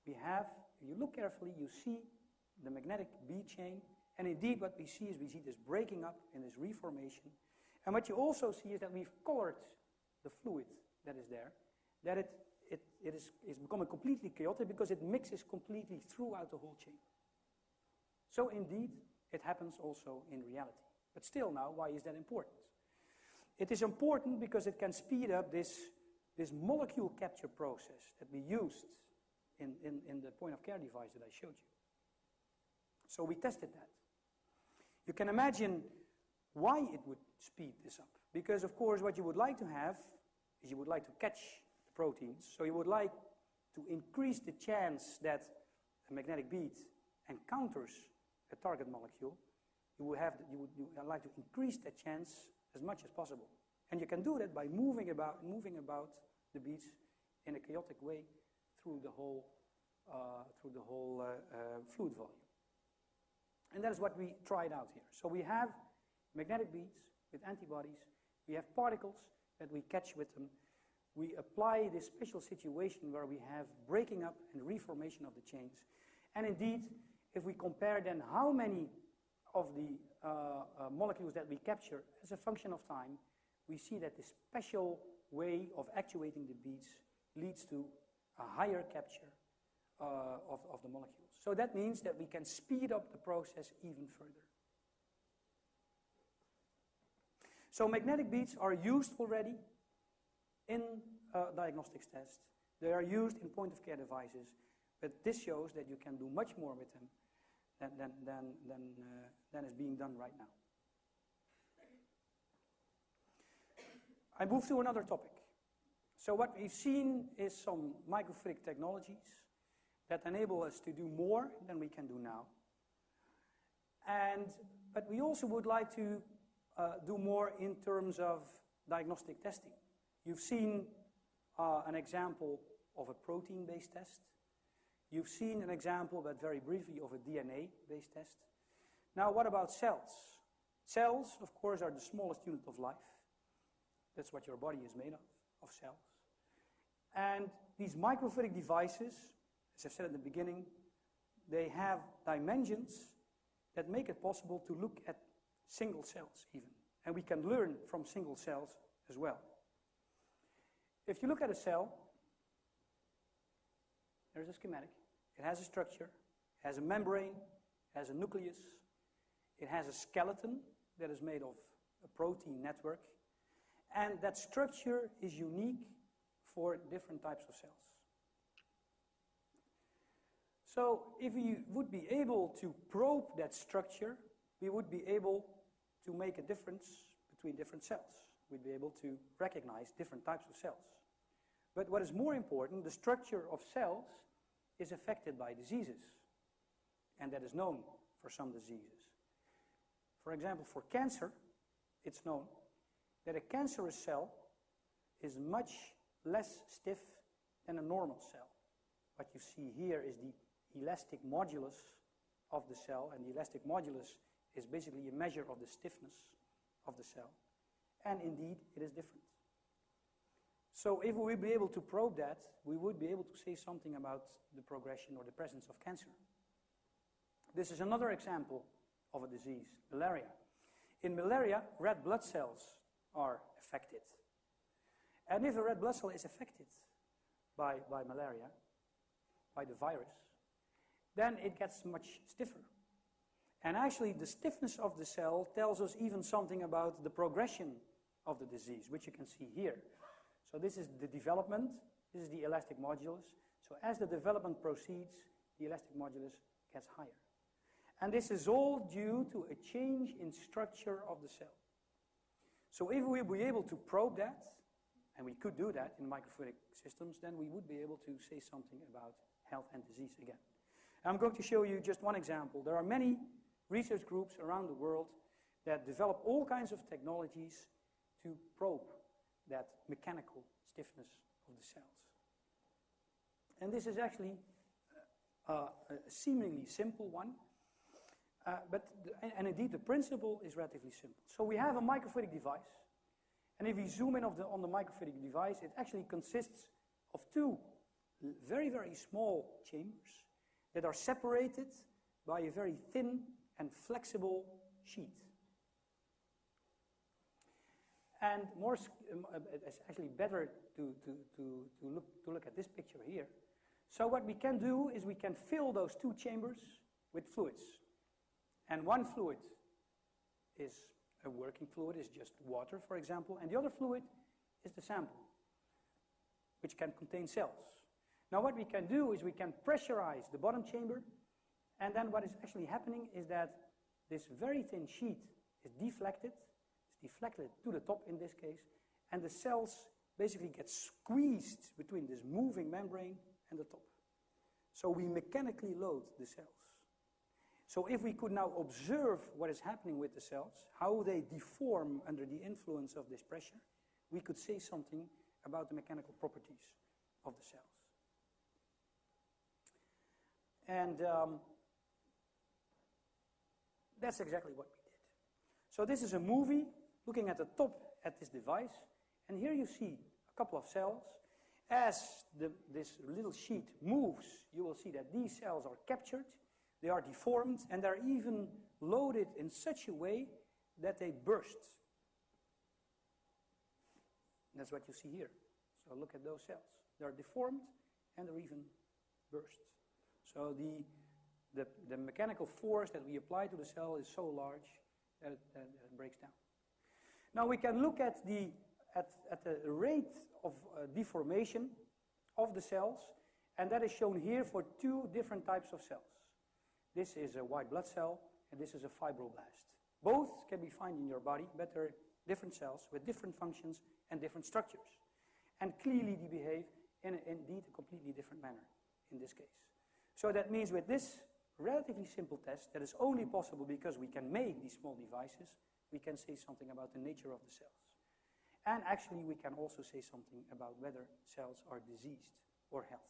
we have, if you look carefully, you see the magnetic bead chain. And indeed, what we see is this breaking up in this reformation. And what you also see is that we've colored the fluid that is there, that it's becoming completely chaotic because it mixes completely throughout the whole chain. So indeed, it happens also in reality. But still now, why is that important? It is important because it can speed up this molecule capture process that we used in the point of care device that I showed you. So we tested that. You can imagine why it would speed this up. Because, of course, what you would like to have is you would like to catch the proteins. So you would like to increase the chance that a magnetic bead encounters a target molecule. You would like to increase that chance as much as possible. And you can do that by moving about the beads in a chaotic way through the whole fluid volume. And that is what we tried out here. So we have magnetic beads with antibodies. We have particles that we catch with them. We apply this special situation where we have breaking up and reformation of the chains. And indeed, if we compare then how many of the molecules that we capture as a function of time, we see that this special way of actuating the beads leads to a higher capture of the molecules. So that means that we can speed up the process even further. So magnetic beads are used already in diagnostics tests. They are used in point-of-care devices, but this shows that you can do much more with them than is being done right now. I move to another topic. So what we've seen is some microfluidic technologies that enable us to do more than we can do now. But we also would like to do more in terms of diagnostic testing. You've seen an example of a protein-based test. You've seen an example, but very briefly, of a DNA-based test. Now, what about cells? Cells, of course, are the smallest unit of life. That's what your body is made of cells. And these microfluidic devices, as I said at the beginning, they have dimensions that make it possible to look at single cells even. And we can learn from single cells as well. If you look at a cell, there's a schematic. It has a structure, it has a membrane, it has a nucleus, it has a skeleton that is made of a protein network, and that structure is unique for different types of cells. So if we would be able to probe that structure, we would be able to make a difference between different cells. We'd be able to recognize different types of cells. But what is more important, the structure of cells is affected by diseases, and that is known for some diseases. For example, for cancer, it's known that a cancerous cell is much less stiff than a normal cell. What you see here is the elastic modulus of the cell, and the elastic modulus is basically a measure of the stiffness of the cell. And indeed, it is different. So if we would be able to probe that, we would be able to say something about the progression or the presence of cancer. This is another example of a disease, malaria. In malaria, red blood cells are affected. And if a red blood cell is affected by malaria, by the virus, then it gets much stiffer. And actually, the stiffness of the cell tells us even something about the progression of the disease, which you can see here. So this is the development, this is the elastic modulus. So as the development proceeds, the elastic modulus gets higher. And this is all due to a change in structure of the cell. So if we were able to probe that, and we could do that in microfluidic systems, then we would be able to say something about health and disease again. I'm going to show you just one example. There are many research groups around the world that develop all kinds of technologies to probe that mechanical stiffness of the cells. And this is actually a seemingly simple one, and indeed the principle is relatively simple. So we have a microfluidic device, and if we zoom in on the microfluidic device, it actually consists of two very, very small chambers that are separated by a very thin and flexible sheet. And it's actually better to look at this picture here. So what we can do is we can fill those two chambers with fluids. And one fluid is a working fluid, is just water, for example, and the other fluid is the sample, which can contain cells. Now what we can do is we can pressurize the bottom chamber, and then what is actually happening is that this very thin sheet is deflected. It's deflected to the top in this case, and the cells basically get squeezed between this moving membrane and the top. So we mechanically load the cells. So if we could now observe what is happening with the cells, how they deform under the influence of this pressure, we could say something about the mechanical properties of the cells. And that's exactly what we did. So this is a movie looking at the top at this device, and here you see a couple of cells. As this little sheet moves, you will see that these cells are captured, they are deformed, and they're even loaded in such a way that they burst. And that's what you see here. So look at those cells. They're deformed and they're even burst. So the mechanical force that we apply to the cell is so large that it breaks down. Now we can look at the rate of deformation of the cells, and that is shown here for two different types of cells. This is a white blood cell, and this is a fibroblast. Both can be found in your body, but they're different cells with different functions and different structures. And clearly they behave in indeed a completely different manner in this case. So that means with this relatively simple test that is only possible because we can make these small devices, we can say something about the nature of the cells. And actually we can also say something about whether cells are diseased or healthy.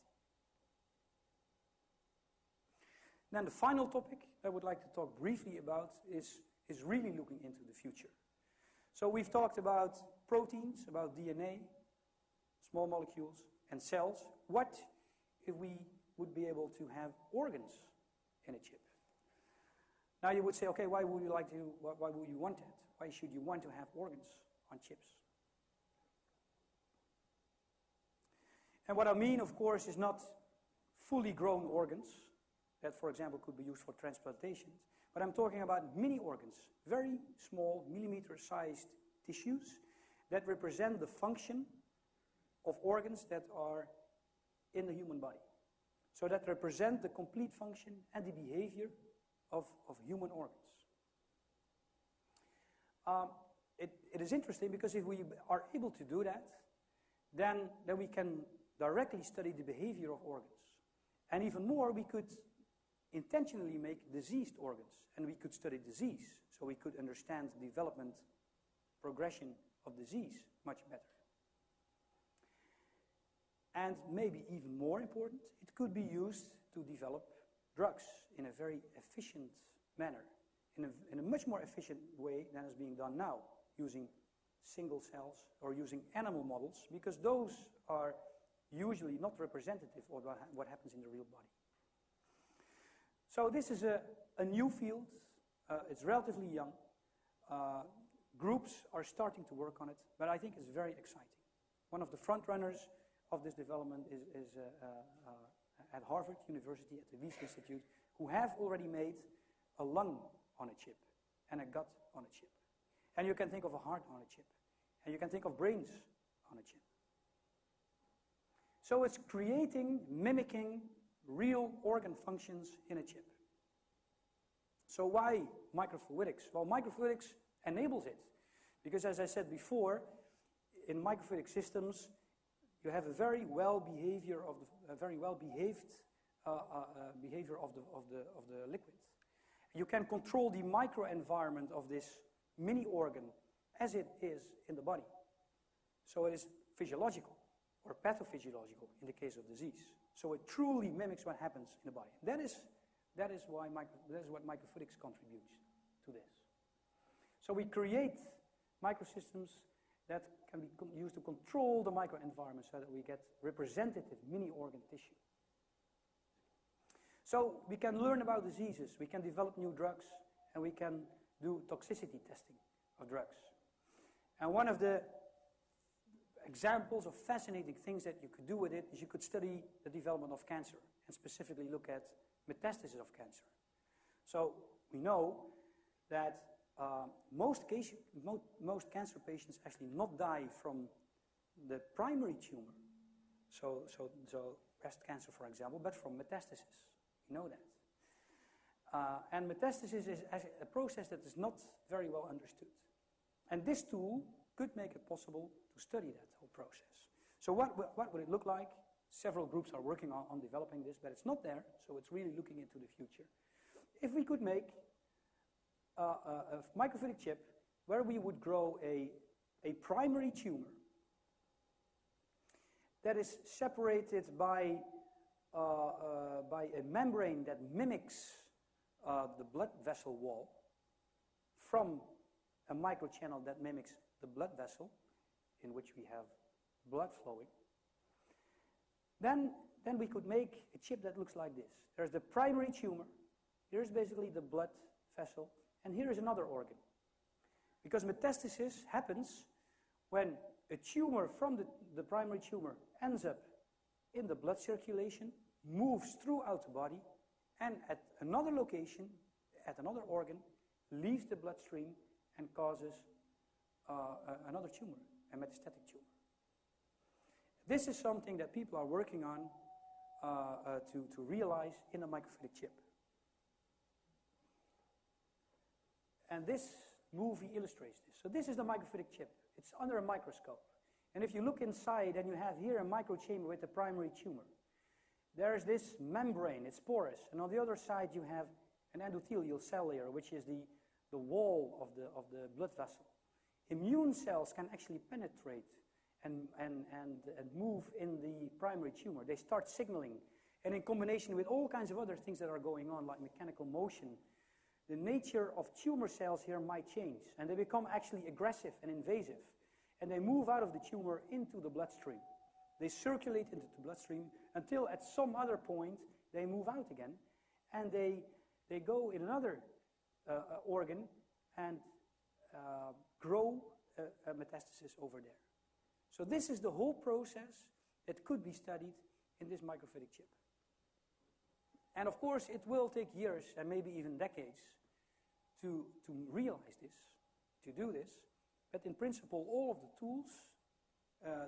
Then the final topic I would like to talk briefly about is really looking into the future. So we've talked about proteins, about DNA, small molecules, and cells. What if we would be able to have organs in a chip? Now you would say, okay, why would you want that? Why should you want to have organs on chips? And what I mean, of course, is not fully grown organs that, for example, could be used for transplantation, but I'm talking about mini organs, very small, millimeter-sized tissues that represent the function of organs that are in the human body. So that represent the complete function and the behavior of human organs. It is interesting because if we are able to do that, then we can directly study the behavior of organs. And even more, we could intentionally make diseased organs, and we could study disease, so we could understand the development, progression of disease much better. And maybe even more important, it could be used to develop drugs in a very efficient manner, in a much more efficient way than is being done now, using single cells or using animal models, because those are usually not representative of what happens in the real body. So this is a new field. It's relatively young. Groups are starting to work on it, but I think it's very exciting. One of the front runners of this development is at Harvard University at the Wyss Institute, who have already made a lung on a chip and a gut on a chip. And you can think of a heart on a chip. And you can think of brains on a chip. So it's mimicking real organ functions in a chip. So why microfluidics? Well, microfluidics enables it. Because as I said before, in microfluidic systems, you have a very well-behaved behavior of the liquid. You can control the microenvironment of this mini organ as it is in the body. So it is physiological or pathophysiological in the case of disease. So it truly mimics what happens in the body. That is what microfluidics contributes to this. So we create microsystems that can be used to control the microenvironment so that we get representative mini organ tissue. So we can learn about diseases, we can develop new drugs, and we can do toxicity testing of drugs. And one of the examples of fascinating things that you could do with it is you could study the development of cancer and specifically look at metastasis of cancer. So we know that most cancer patients actually not die from the primary tumor, so breast cancer, for example, but from metastasis. We know that. And metastasis is a process that is not very well understood. And this tool could make it possible to study that whole process. So what would it look like? Several groups are working on developing this, but it's not there, so it's really looking into the future. If we could make a microfluidic chip where we would grow a primary tumor that is separated by a membrane that mimics the blood vessel wall from a microchannel that mimics the blood vessel in which we have blood flowing. Then we could make a chip that looks like this. There's the primary tumor, here's basically the blood vessel, and here is another organ. Because metastasis happens when a tumor from the primary tumor ends up in the blood circulation, moves throughout the body, and at another location, at another organ, leaves the bloodstream and causes another tumor, a metastatic tumor. This is something that people are working on to realize in a microfluidic chip. And this movie illustrates this. So this is the microfluidic chip. It's under a microscope. And if you look inside, and you have here a microchamber with a primary tumor. There's this membrane, it's porous. And on the other side, you have an endothelial cell layer, which is the wall of the blood vessel. Immune cells can actually penetrate and move in the primary tumor. They start signaling. And in combination with all kinds of other things that are going on, like mechanical motion, the nature of tumor cells here might change. And they become actually aggressive and invasive. And they move out of the tumor into the bloodstream. They circulate into the bloodstream until at some other point they move out again. And they go in another organ and grow a metastasis over there. So this is the whole process that could be studied in this microfluidic chip. And of course, it will take years and maybe even decades to realize this, to do this. But in principle, all of the tools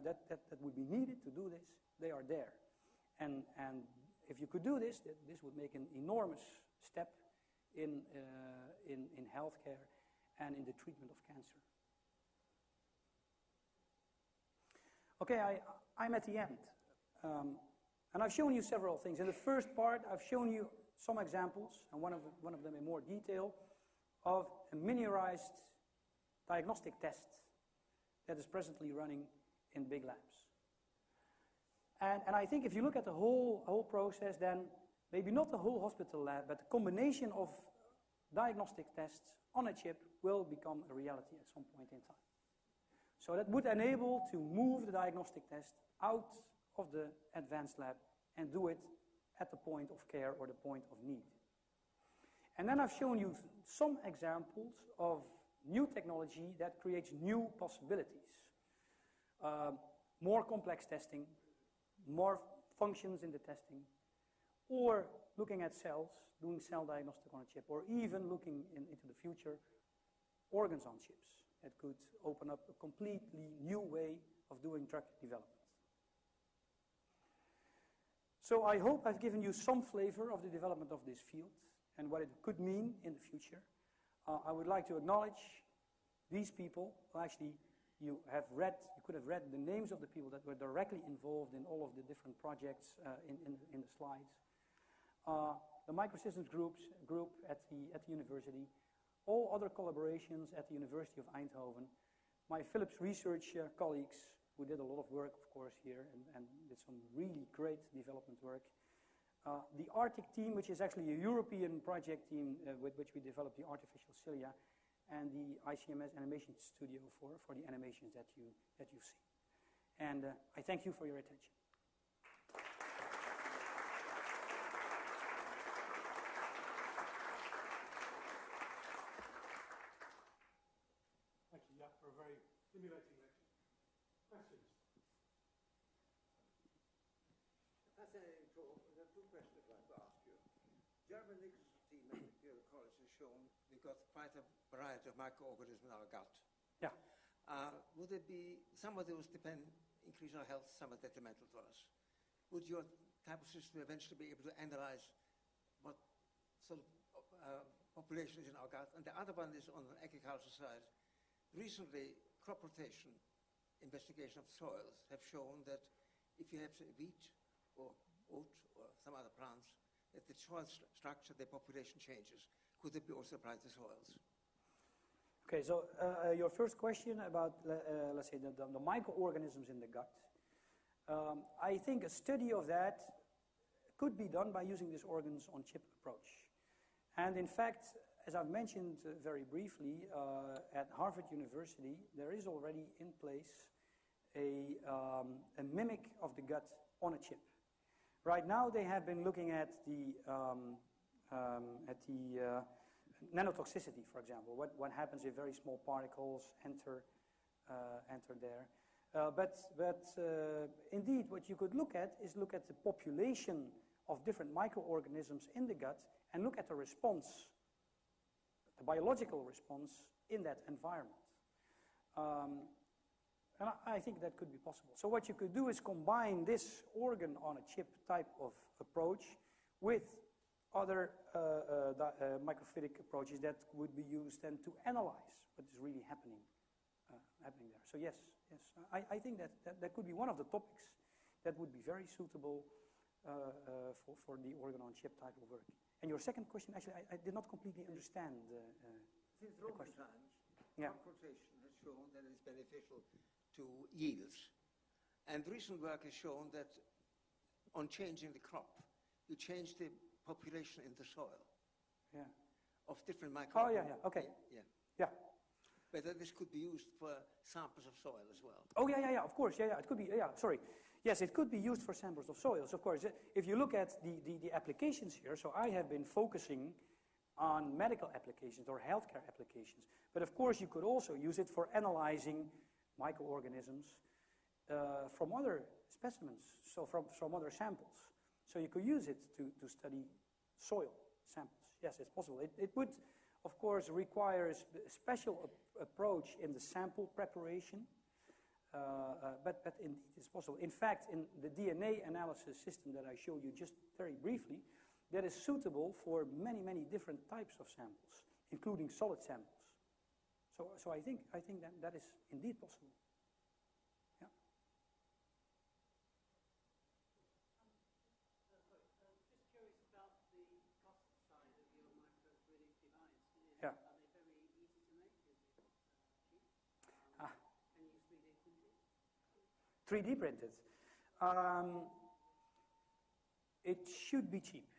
that would be needed to do this, they are there. And if you could do this, this would make an enormous step in healthcare and in the treatment of cancer. Okay, I'm at the end. And I've shown you several things. In the first part, I've shown you some examples, and one of them in more detail, of a miniaturized diagnostic test that is presently running in big labs. And I think if you look at the whole process, then maybe not the whole hospital lab, but the combination of diagnostic tests on a chip will become a reality at some point in time. So that would enable to move the diagnostic test out of the advanced lab and do it at the point of care or the point of need. And then I've shown you some examples of new technology that creates new possibilities. More complex testing, more functions in the testing, or looking at cells, doing cell diagnostic on a chip, or even looking into the future, organs on chips that could open up a completely new way of doing drug development. So I hope I've given you some flavor of the development of this field and what it could mean in the future. I would like to acknowledge these people. Well, actually, you could have read the names of the people that were directly involved in all of the different projects in the slides. The Microsystems group at the university, all other collaborations at the University of Eindhoven, my Philips research colleagues who did a lot of work, of course, here and did some really great development work. The Arctic team, which is actually a European project team with which we developed the artificial cilia, and the ICMS animation studio for the animations that you see. And I thank you for your attention. Thank you, Jaap, for a very stimulating lecture. Questions? Fascinating talk. There are two questions I'd like to ask you. German team at Imperial College has shown we've got quite a variety of microorganisms in our gut. Yeah. Would it be, some of those increase our health, some are detrimental to us. Would your type of system eventually be able to analyze what sort of population is in our gut? And the other one is on the agricultural side. Recently, crop rotation investigation of soils have shown that if you have wheat or oat or some other plants, that the soil structure, the population changes. Could it be also applied to soils? Okay, so your first question about, let's say, the microorganisms in the gut. I think a study of that could be done by using this organs-on-chip approach. And in fact, as I've mentioned very briefly, at Harvard University, there is already in place a mimic of the gut on a chip. Right now, they have been looking at the nanotoxicity, for example. What happens if very small particles enter there? But indeed, what you could look at is look at the population of different microorganisms in the gut and look at the response, the biological response in that environment. And I think that could be possible. So what you could do is combine this organ-on-a-chip type of approach with other microfluidic approaches that would be used then to analyze what is really happening there. So yes, I think that could be one of the topics that would be very suitable for the organ-on-chip type of work. And your second question, actually, I did not completely understand Since the Roman question. times, Yeah. confrontation has shown that it's beneficial to yields. And recent work has shown that on changing the crop, you change the population in the soil. Yeah. Of different Oh, microorganisms. yeah, okay. Yeah. Yeah. Whether this could be used for samples of soil as well. Oh, yeah, of course, it could be, sorry. Yes, it could be used for samples of soils, of course. If you look at the applications here, so I have been focusing on medical applications or healthcare applications. But of course, you could also use it for analyzing microorganisms from other specimens, so from other samples. So you could use it to study soil samples. Yes, it's possible. It would, of course, require a special approach in the sample preparation, but indeed it's possible. In fact, in the DNA analysis system that I showed you just very briefly, that is suitable for many, many different types of samples, including solid samples. So I think that is indeed possible. Yeah. Just curious about the cost side of your microfluidic device. Yeah. Are they very easy to make? Is it cheap? Can you 3D print it? 3D printed. It should be cheap,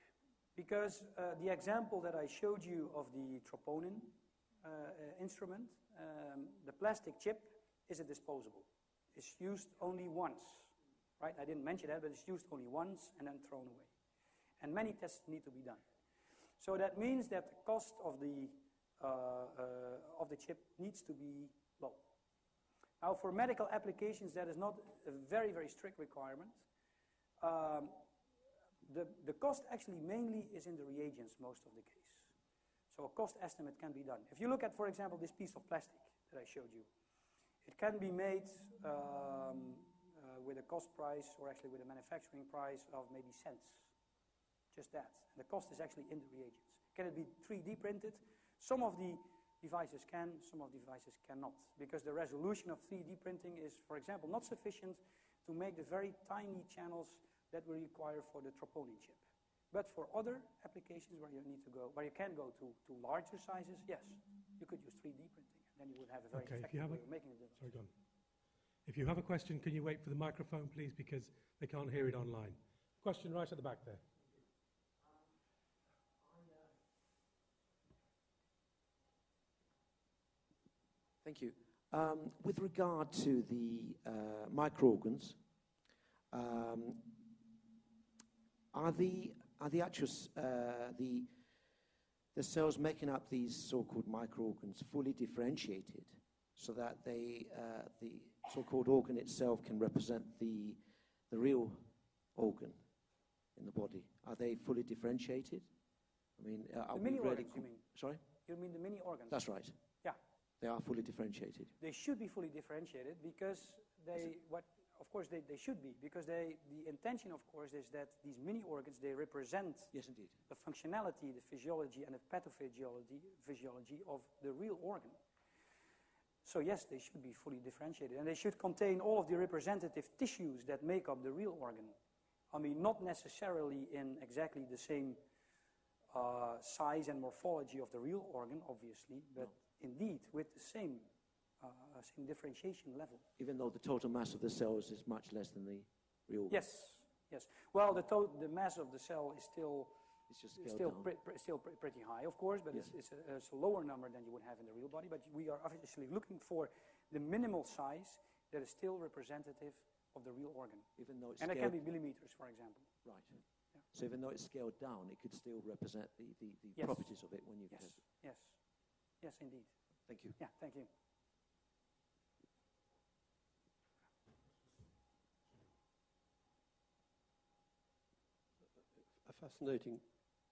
because the example that I showed you of the troponin instrument, the plastic chip is a disposable. It's used only once, right? I didn't mention that, but it's used only once and then thrown away. And many tests need to be done. So that means that the cost of the chip needs to be low. Now, for medical applications, that is not a very, very strict requirement. The cost actually mainly is in the reagents most of the case. So a cost estimate can be done. If you look at, for example, this piece of plastic that I showed you, it can be made with a cost price, or actually with a manufacturing price of maybe cents. Just that. And the cost is actually in the reagents. Can it be 3D printed? Some of the devices can, some of the devices cannot, because the resolution of 3D printing is, for example, not sufficient to make the very tiny channels that we require for the troponin chip. But for other applications where you can go to larger sizes, yes, you could use 3D printing, and then you would have a very effective way of making a difference. Sorry, go on. If you have a question, can you wait for the microphone, please, because they can't hear it online. Question right at the back there. Thank you. With regard to the microorgans, are the actual the cells making up these so-called microorgans fully differentiated, so that the so-called organ itself can represent the real organ in the body? Are they fully differentiated? I mean, are the we mini really organs, you mean? Sorry? You mean the mini organs? That's right. Yeah. They are fully differentiated. They should be fully differentiated, because of course they should be, because the intention, of course, is that these mini organs, they represent, yes, indeed, the functionality, the physiology, and the pathophysiology of the real organ. So yes, they should be fully differentiated, and they should contain all of the representative tissues that make up the real organ. I mean, not necessarily in exactly the same size and morphology of the real organ, obviously, but indeed with the same differentiation level. Even though the total mass of the cells is much less than the real? Yes, yes. Well, the mass of the cell is still It's just It's scaled still down. pretty high, of course, but Yeah. it's a lower number than you would have in the real body. But we are obviously looking for the minimal size that is still representative of the real organ. Even though it's And it scaled, can be millimeters, for example. right. Yeah. So even though it's scaled down, it could still represent the Yes. properties of it when you Yes, test it. yes, yes, indeed. Thank you. Yeah, thank you.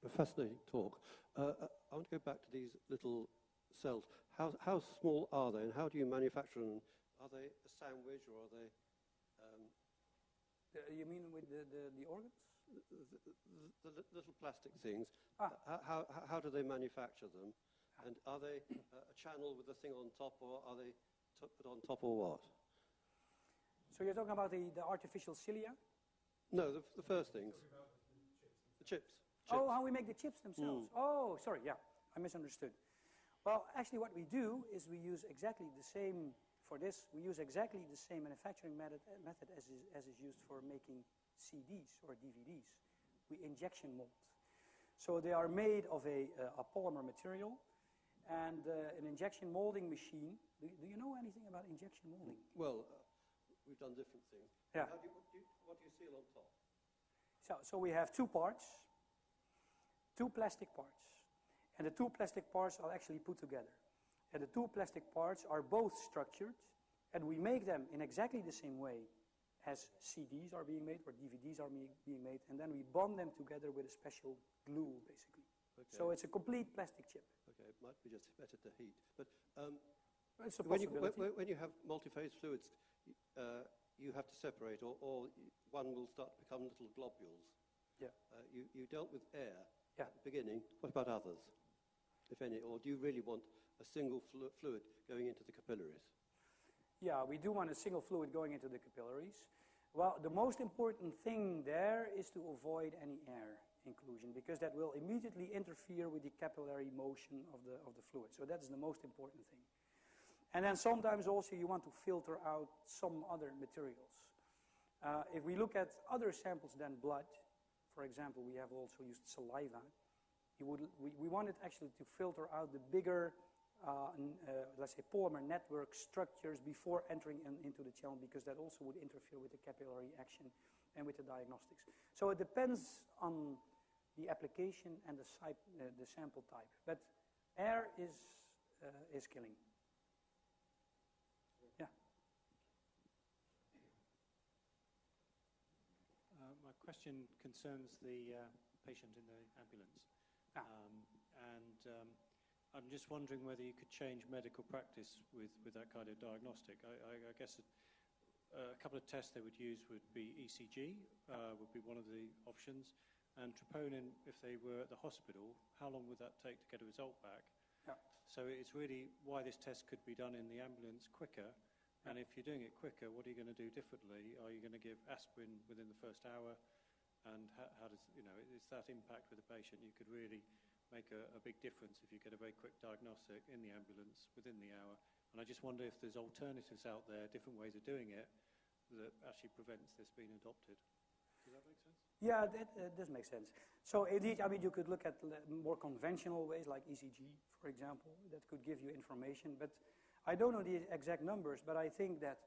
A fascinating talk. I want to go back to these little cells. How small are they, and how do you manufacture them? Are they a sandwich, or are they? You mean with the organs? The little plastic things. Ah. How do they manufacture them? And are they a channel with a thing on top, or are they put on top, or what? So you're talking about the artificial cilia? No, the first things. The chips. Oh, how we make the chips themselves. Oh, sorry, yeah, I misunderstood. Well, actually what we do is we use exactly the same, for this, we use exactly the same manufacturing method as is used for making CDs or DVDs. We injection mold. So they are made of a polymer material, and an injection molding machine. Do you know anything about injection molding? Well, we've done different things. Yeah. What do you seal on top? So we have two parts, two plastic parts. And the two plastic parts are actually put together. And the two plastic parts are both structured, and we make them in exactly the same way as CDs are being made or DVDs are being made, and then we bond them together with a special glue, basically. Okay. So it's a complete plastic chip. Okay, it might be just better to heat. But It's a when possibility. you have multi-phase fluids, you have to separate, or one will start to become little globules. Yeah. You dealt with air Yeah. at the beginning. What about others, if any? Or do you really want a single fluid going into the capillaries? Yeah, we do want a single fluid going into the capillaries. Well, the most important thing there is to avoid any air inclusion, because that will immediately interfere with the capillary motion of the fluid. So that's the most important thing. And then sometimes also you want to filter out some other materials. If we look at other samples than blood, for example, we have also used saliva. We wanted actually to filter out the bigger, let's say, polymer network structures before entering into the channel, because that also would interfere with the capillary action and with the diagnostics. So it depends on the application and the sample type. But air is killing. Yeah. My question concerns the patient in the ambulance. I'm just wondering whether you could change medical practice with that kind of diagnostic. I guess a couple of tests they would use would be ECG, would be one of the options, and troponin, if they were at the hospital, how long would that take to get a result back? Yeah. So it's really why this test could be done in the ambulance quicker. And if you're doing it quicker, what are you going to do differently? Are you going to give aspirin within the first hour? And how does, is that impact with the patient? You could really make a big difference if you get a very quick diagnostic in the ambulance within the hour. And I just wonder if there's alternatives out there, different ways of doing it, that actually prevents this being adopted. Does that make sense? Yeah, that does make sense. So indeed, I mean, you could look at more conventional ways like ECG, for example, that could give you information. But I don't know the exact numbers, but I think that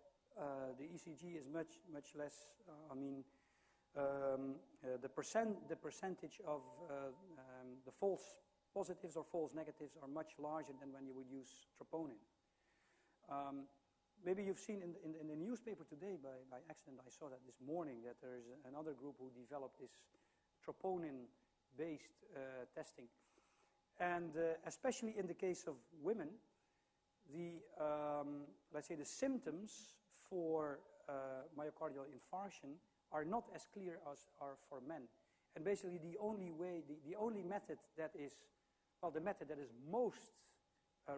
the ECG is much less, the percentage of the false positives or false negatives are much larger than when you would use troponin. Maybe you've seen in the newspaper today, by accident, I saw that this morning, that there's another group who developed this troponin-based testing. And especially in the case of women, let's say the symptoms for myocardial infarction are not as clear as are for men. And basically the only method that is, well, the method that is most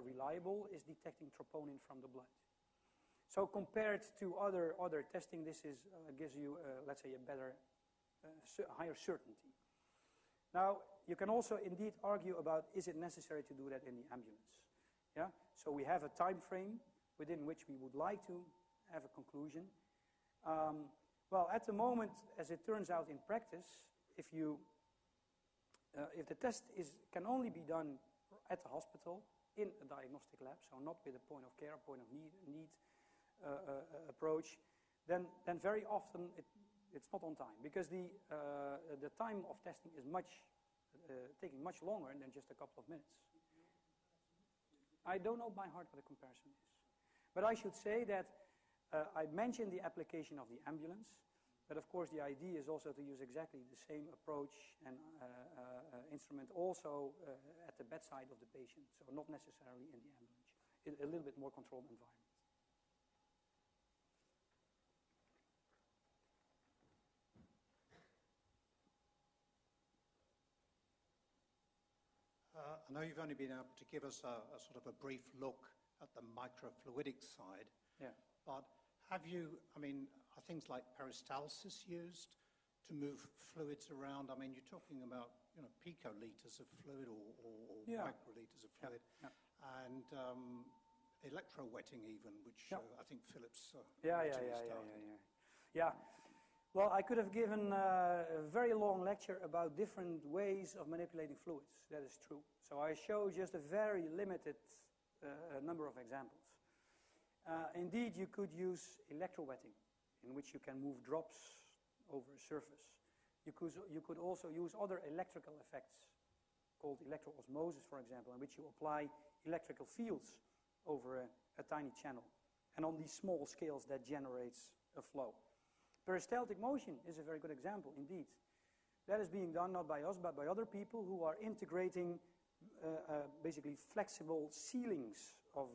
reliable is detecting troponin from the blood. So compared to other testing, this gives you, let's say, a better, higher certainty. Now, you can also indeed argue about, is it necessary to do that in the ambulance? Yeah? So we have a time frame within which we would like to have a conclusion. Well, at the moment, as it turns out in practice, if the test can only be done at the hospital in a diagnostic lab, so not with a point of care, point of need approach, then very often it's not on time, because the time of testing is taking much longer than just a couple of minutes. I don't know by heart what the comparison is. But I should say that I mentioned the application of the ambulance, but of course the idea is also to use exactly the same approach and instrument also at the bedside of the patient, so not necessarily in the ambulance, in a little bit more controlled environment. I know you've only been able to give us a sort of a brief look at the microfluidic side, Yeah. but have you, I mean, are things like peristalsis used to move fluids around? I mean, you're talking about, you know, picoliters of fluid or Yeah. microliters of fluid, Yeah. and electrowetting even, which Yeah. I think Philips Yeah. Well, I could have given a very long lecture about different ways of manipulating fluids. That is true. So I show just a very limited number of examples. Indeed, you could use electrowetting, in which you can move drops over a surface. You could also use other electrical effects, called electroosmosis, for example, in which you apply electrical fields over a tiny channel. And on these small scales, that generates a flow. Peristaltic motion is a very good example, indeed. That is being done not by us, but by other people who are integrating basically flexible sealings of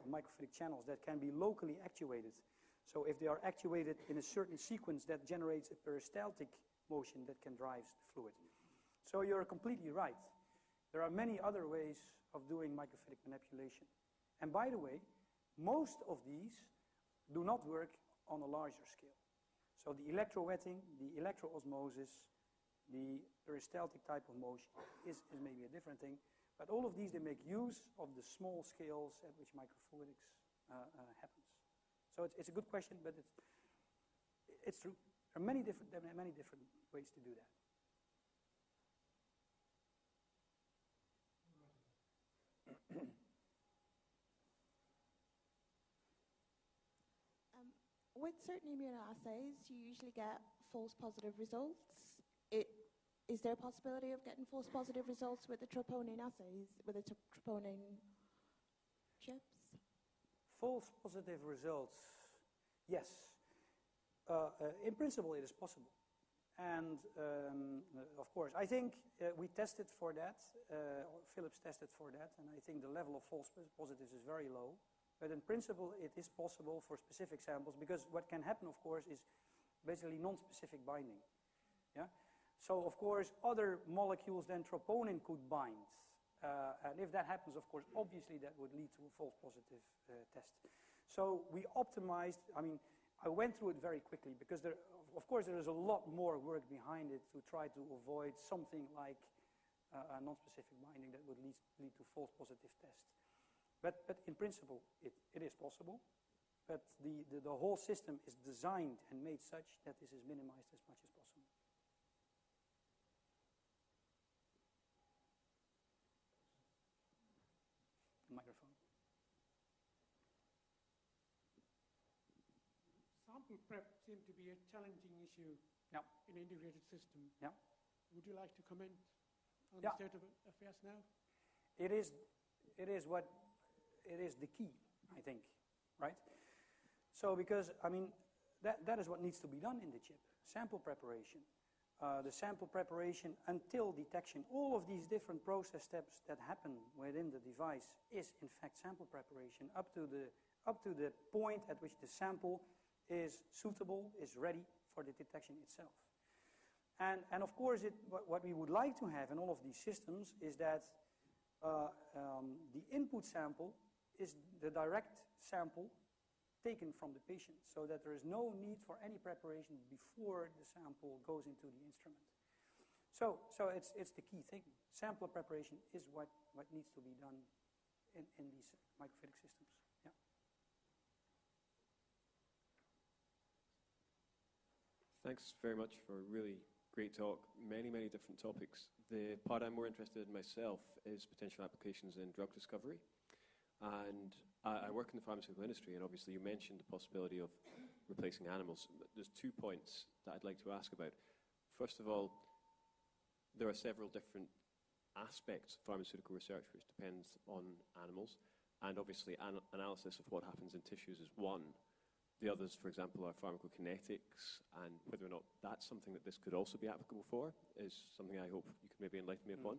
microfluidic channels that can be locally actuated. So if they are actuated in a certain sequence, that generates a peristaltic motion that can drive the fluid. So you're completely right. There are many other ways of doing microfluidic manipulation. And by the way, most of these do not work on a larger scale. So the electrowetting, the electroosmosis, the peristaltic type of motion is maybe a different thing. But all of these, they make use of the small scales at which microfluidics happens. So it's a good question, but it's true. There are many different ways to do that. With certain immunoassays, you usually get false positive results. Is there a possibility of getting false positive results with the troponin assays, with the troponin chips? False positive results, yes. In principle, it is possible. And of course, I think we tested for that, Philips tested for that, and I think the level of false positives is very low. But in principle, it is possible for specific samples, because what can happen, of course, is basically non-specific binding. Yeah? So, of course, other molecules than troponin could bind. And if that happens, of course, obviously that would lead to a false positive test. So we optimized, I went through it very quickly, because of course there is a lot more work behind it to try to avoid something like a non-specific binding that would lead to false positive tests. But in principle, it is possible. But the whole system is designed and made such that this is minimized as much as possible. Microphone. Sample prep seemed to be a challenging issue in an integrated system. Yeah. Would you like to comment on Yeah. the state of affairs now? It is the key, I think, right? So because, that is what needs to be done in the chip. Sample preparation. The sample preparation until detection. All of these different process steps that happen within the device is, in fact, sample preparation up to the point at which the sample is suitable, is ready for the detection itself. And of course, what we would like to have in all of these systems is that the input sample is the direct sample taken from the patient, so that there is no need for any preparation before the sample goes into the instrument. So it's the key thing. Sample preparation is what needs to be done in these microfluidic systems. Yeah. Thanks very much for a really great talk. Many, many different topics. The part I'm more interested in myself is potential applications in drug discovery. And I work in the pharmaceutical industry, and obviously you mentioned the possibility of replacing animals. There's 2 points that I'd like to ask about. First of all, there are several different aspects of pharmaceutical research which depends on animals, and obviously analysis of what happens in tissues is one. The others, for example, are pharmacokinetics, and whether or not that's something that this could also be applicable for is something I hope you could maybe enlighten me upon.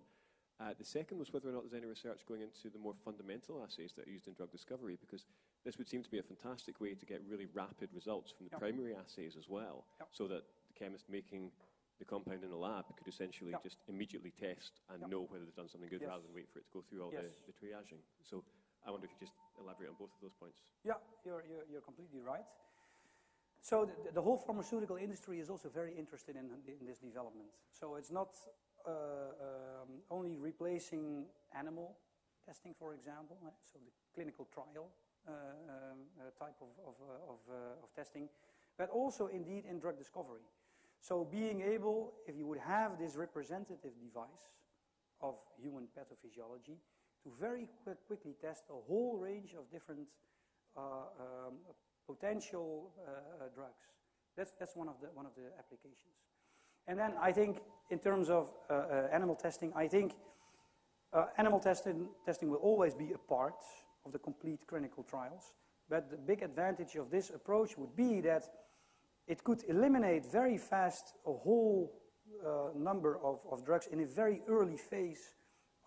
The second was whether or not there's any research going into the more fundamental assays that are used in drug discovery, because this would seem to be a fantastic way to get really rapid results from the primary assays as well, so that the chemist making the compound in the lab could essentially just immediately test and know whether they've done something good rather than wait for it to go through all the triaging. So I wonder if you could just elaborate on both of those points. Yeah, you're completely right. So the whole pharmaceutical industry is also very interested in this development. So it's not only replacing animal testing, for example, so the clinical trial type of testing, but also indeed in drug discovery. So being able, if you would have this representative device of human pathophysiology, to very quickly test a whole range of different potential drugs. That's one of the applications. And then I think in terms of animal testing, I think animal testing will always be a part of the complete clinical trials. But the big advantage of this approach would be that it could eliminate very fast a whole number of drugs in a very early phase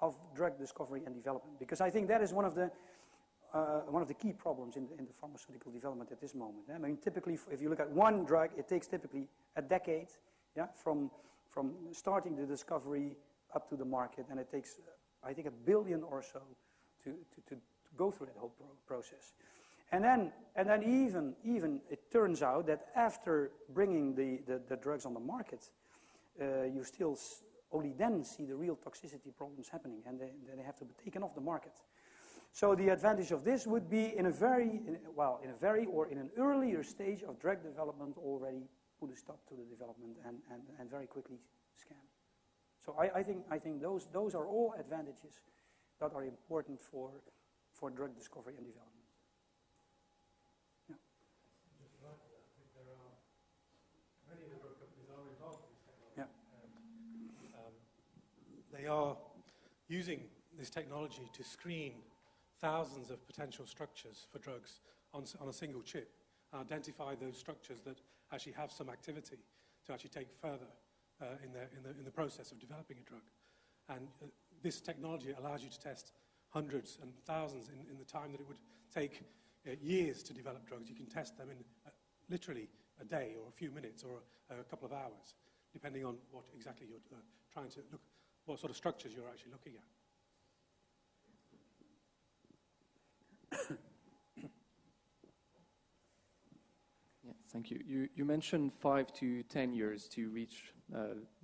of drug discovery and development. Because I think that is one of the key problems in the pharmaceutical development at this moment. I mean, typically, if you look at one drug, it takes typically a decade, from starting the discovery up to the market, and it takes, I think, $1 billion or so to go through that whole process. And then even it turns out that after bringing the drugs on the market, you still only then see the real toxicity problems happening, and they have to be taken off the market. So the advantage of this would be in an earlier stage of drug development already put a stop to the development and very quickly scan. So I think those are all advantages that are important for drug discovery and development. They are using this technology to screen thousands of potential structures for drugs on a single chip, and identify those structures that actually have some activity to actually take further in the process of developing a drug. And this technology allows you to test hundreds and thousands in the time that it would take years to develop drugs. You can test them in literally a day or a few minutes or a couple of hours, depending on what exactly you're trying to look, what sort of structures you're actually looking at. Yeah, thank you. You mentioned 5 to 10 years to reach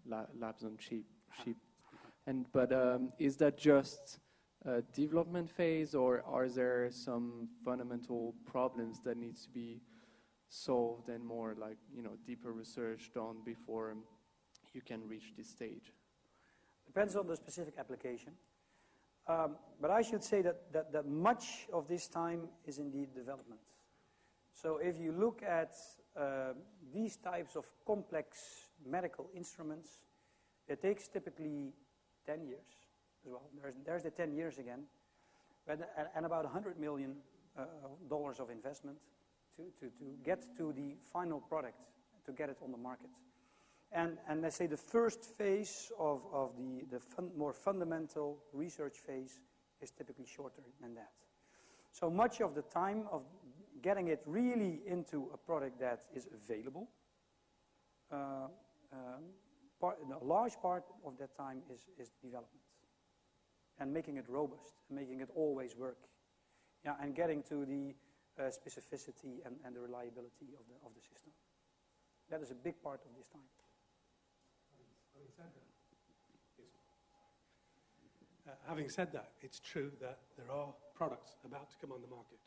labs on chip. But is that just a development phase, or are there some fundamental problems that needs to be solved and more like, deeper research done before you can reach this stage? Depends on the specific application. But I should say that much of this time is indeed development. So if you look at these types of complex medical instruments, it takes typically 10 years as well. There's the 10 years again, and about $100 million of investment to get to the final product, to get it on the market. And let's say the first phase of the more fundamental research phase is typically shorter than that. So much of the time of getting it really into a product that is available, a large part of that time is development. And making it robust, making it always work. Yeah, and getting to the specificity and the reliability of the system. That is a big part of this time. Having said that, it's true that there are products about to come on the market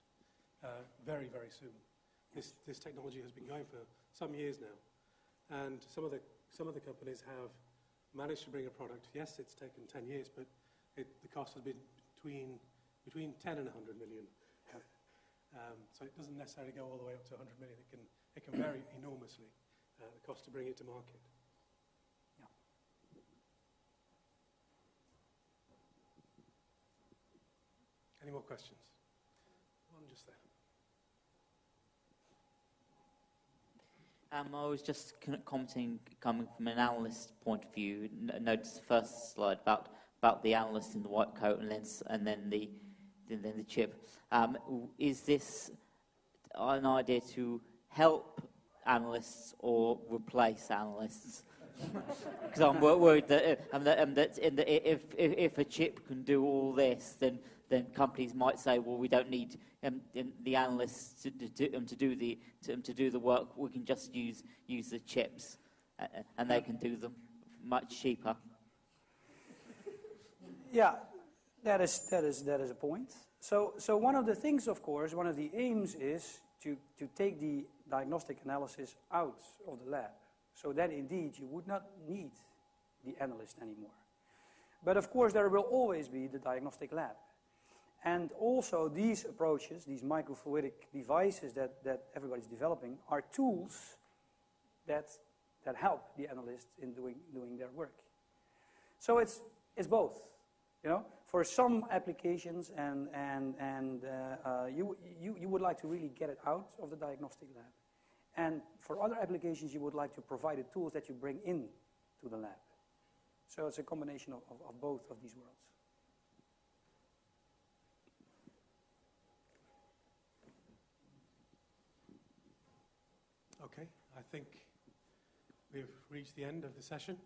very, very soon. This technology has been going for some years now, And some of the companies have managed to bring a product. Yes, it's taken 10 years, but the cost has been between 10 and 100 million. So it doesn't necessarily go all the way up to 100 million. It can vary enormously, the cost to bring it to market. Yeah. Any more questions? One just there. I was just commenting, coming from an analyst point of view. Notice the first slide about the analyst in the white coat and then the chip. Is this an idea to help analysts or replace analysts? Because I'm worried that if a chip can do all this, then companies might say, well, we don't need the analysts to do the work. We can just use the chips, and they can do them much cheaper. Yeah, that is a point. So one of the things, of course, one of the aims is to take the diagnostic analysis out of the lab, so that indeed you would not need the analyst anymore. But of course, there will always be the diagnostic lab. And also these approaches, these microfluidic devices that everybody's developing, are tools that help the analysts in doing their work. So it's both, you know. For some applications, you would like to really get it out of the diagnostic lab, and for other applications, you would like to provide the tools that you bring in to the lab. So it's a combination of both of these worlds. Okay, I think we've reached the end of the session.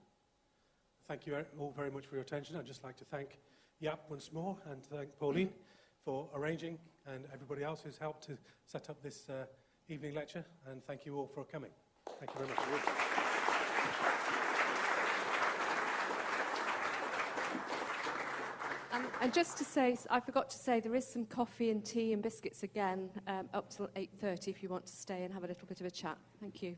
Thank you all very much for your attention. I'd just like to thank Jaap once more and thank Pauline for arranging and everybody else who's helped to set up this evening lecture. And thank you all for coming. Thank you very much. And just to say, I forgot to say, there is some coffee and tea and biscuits again up till 8:30 if you want to stay and have a little bit of a chat. Thank you.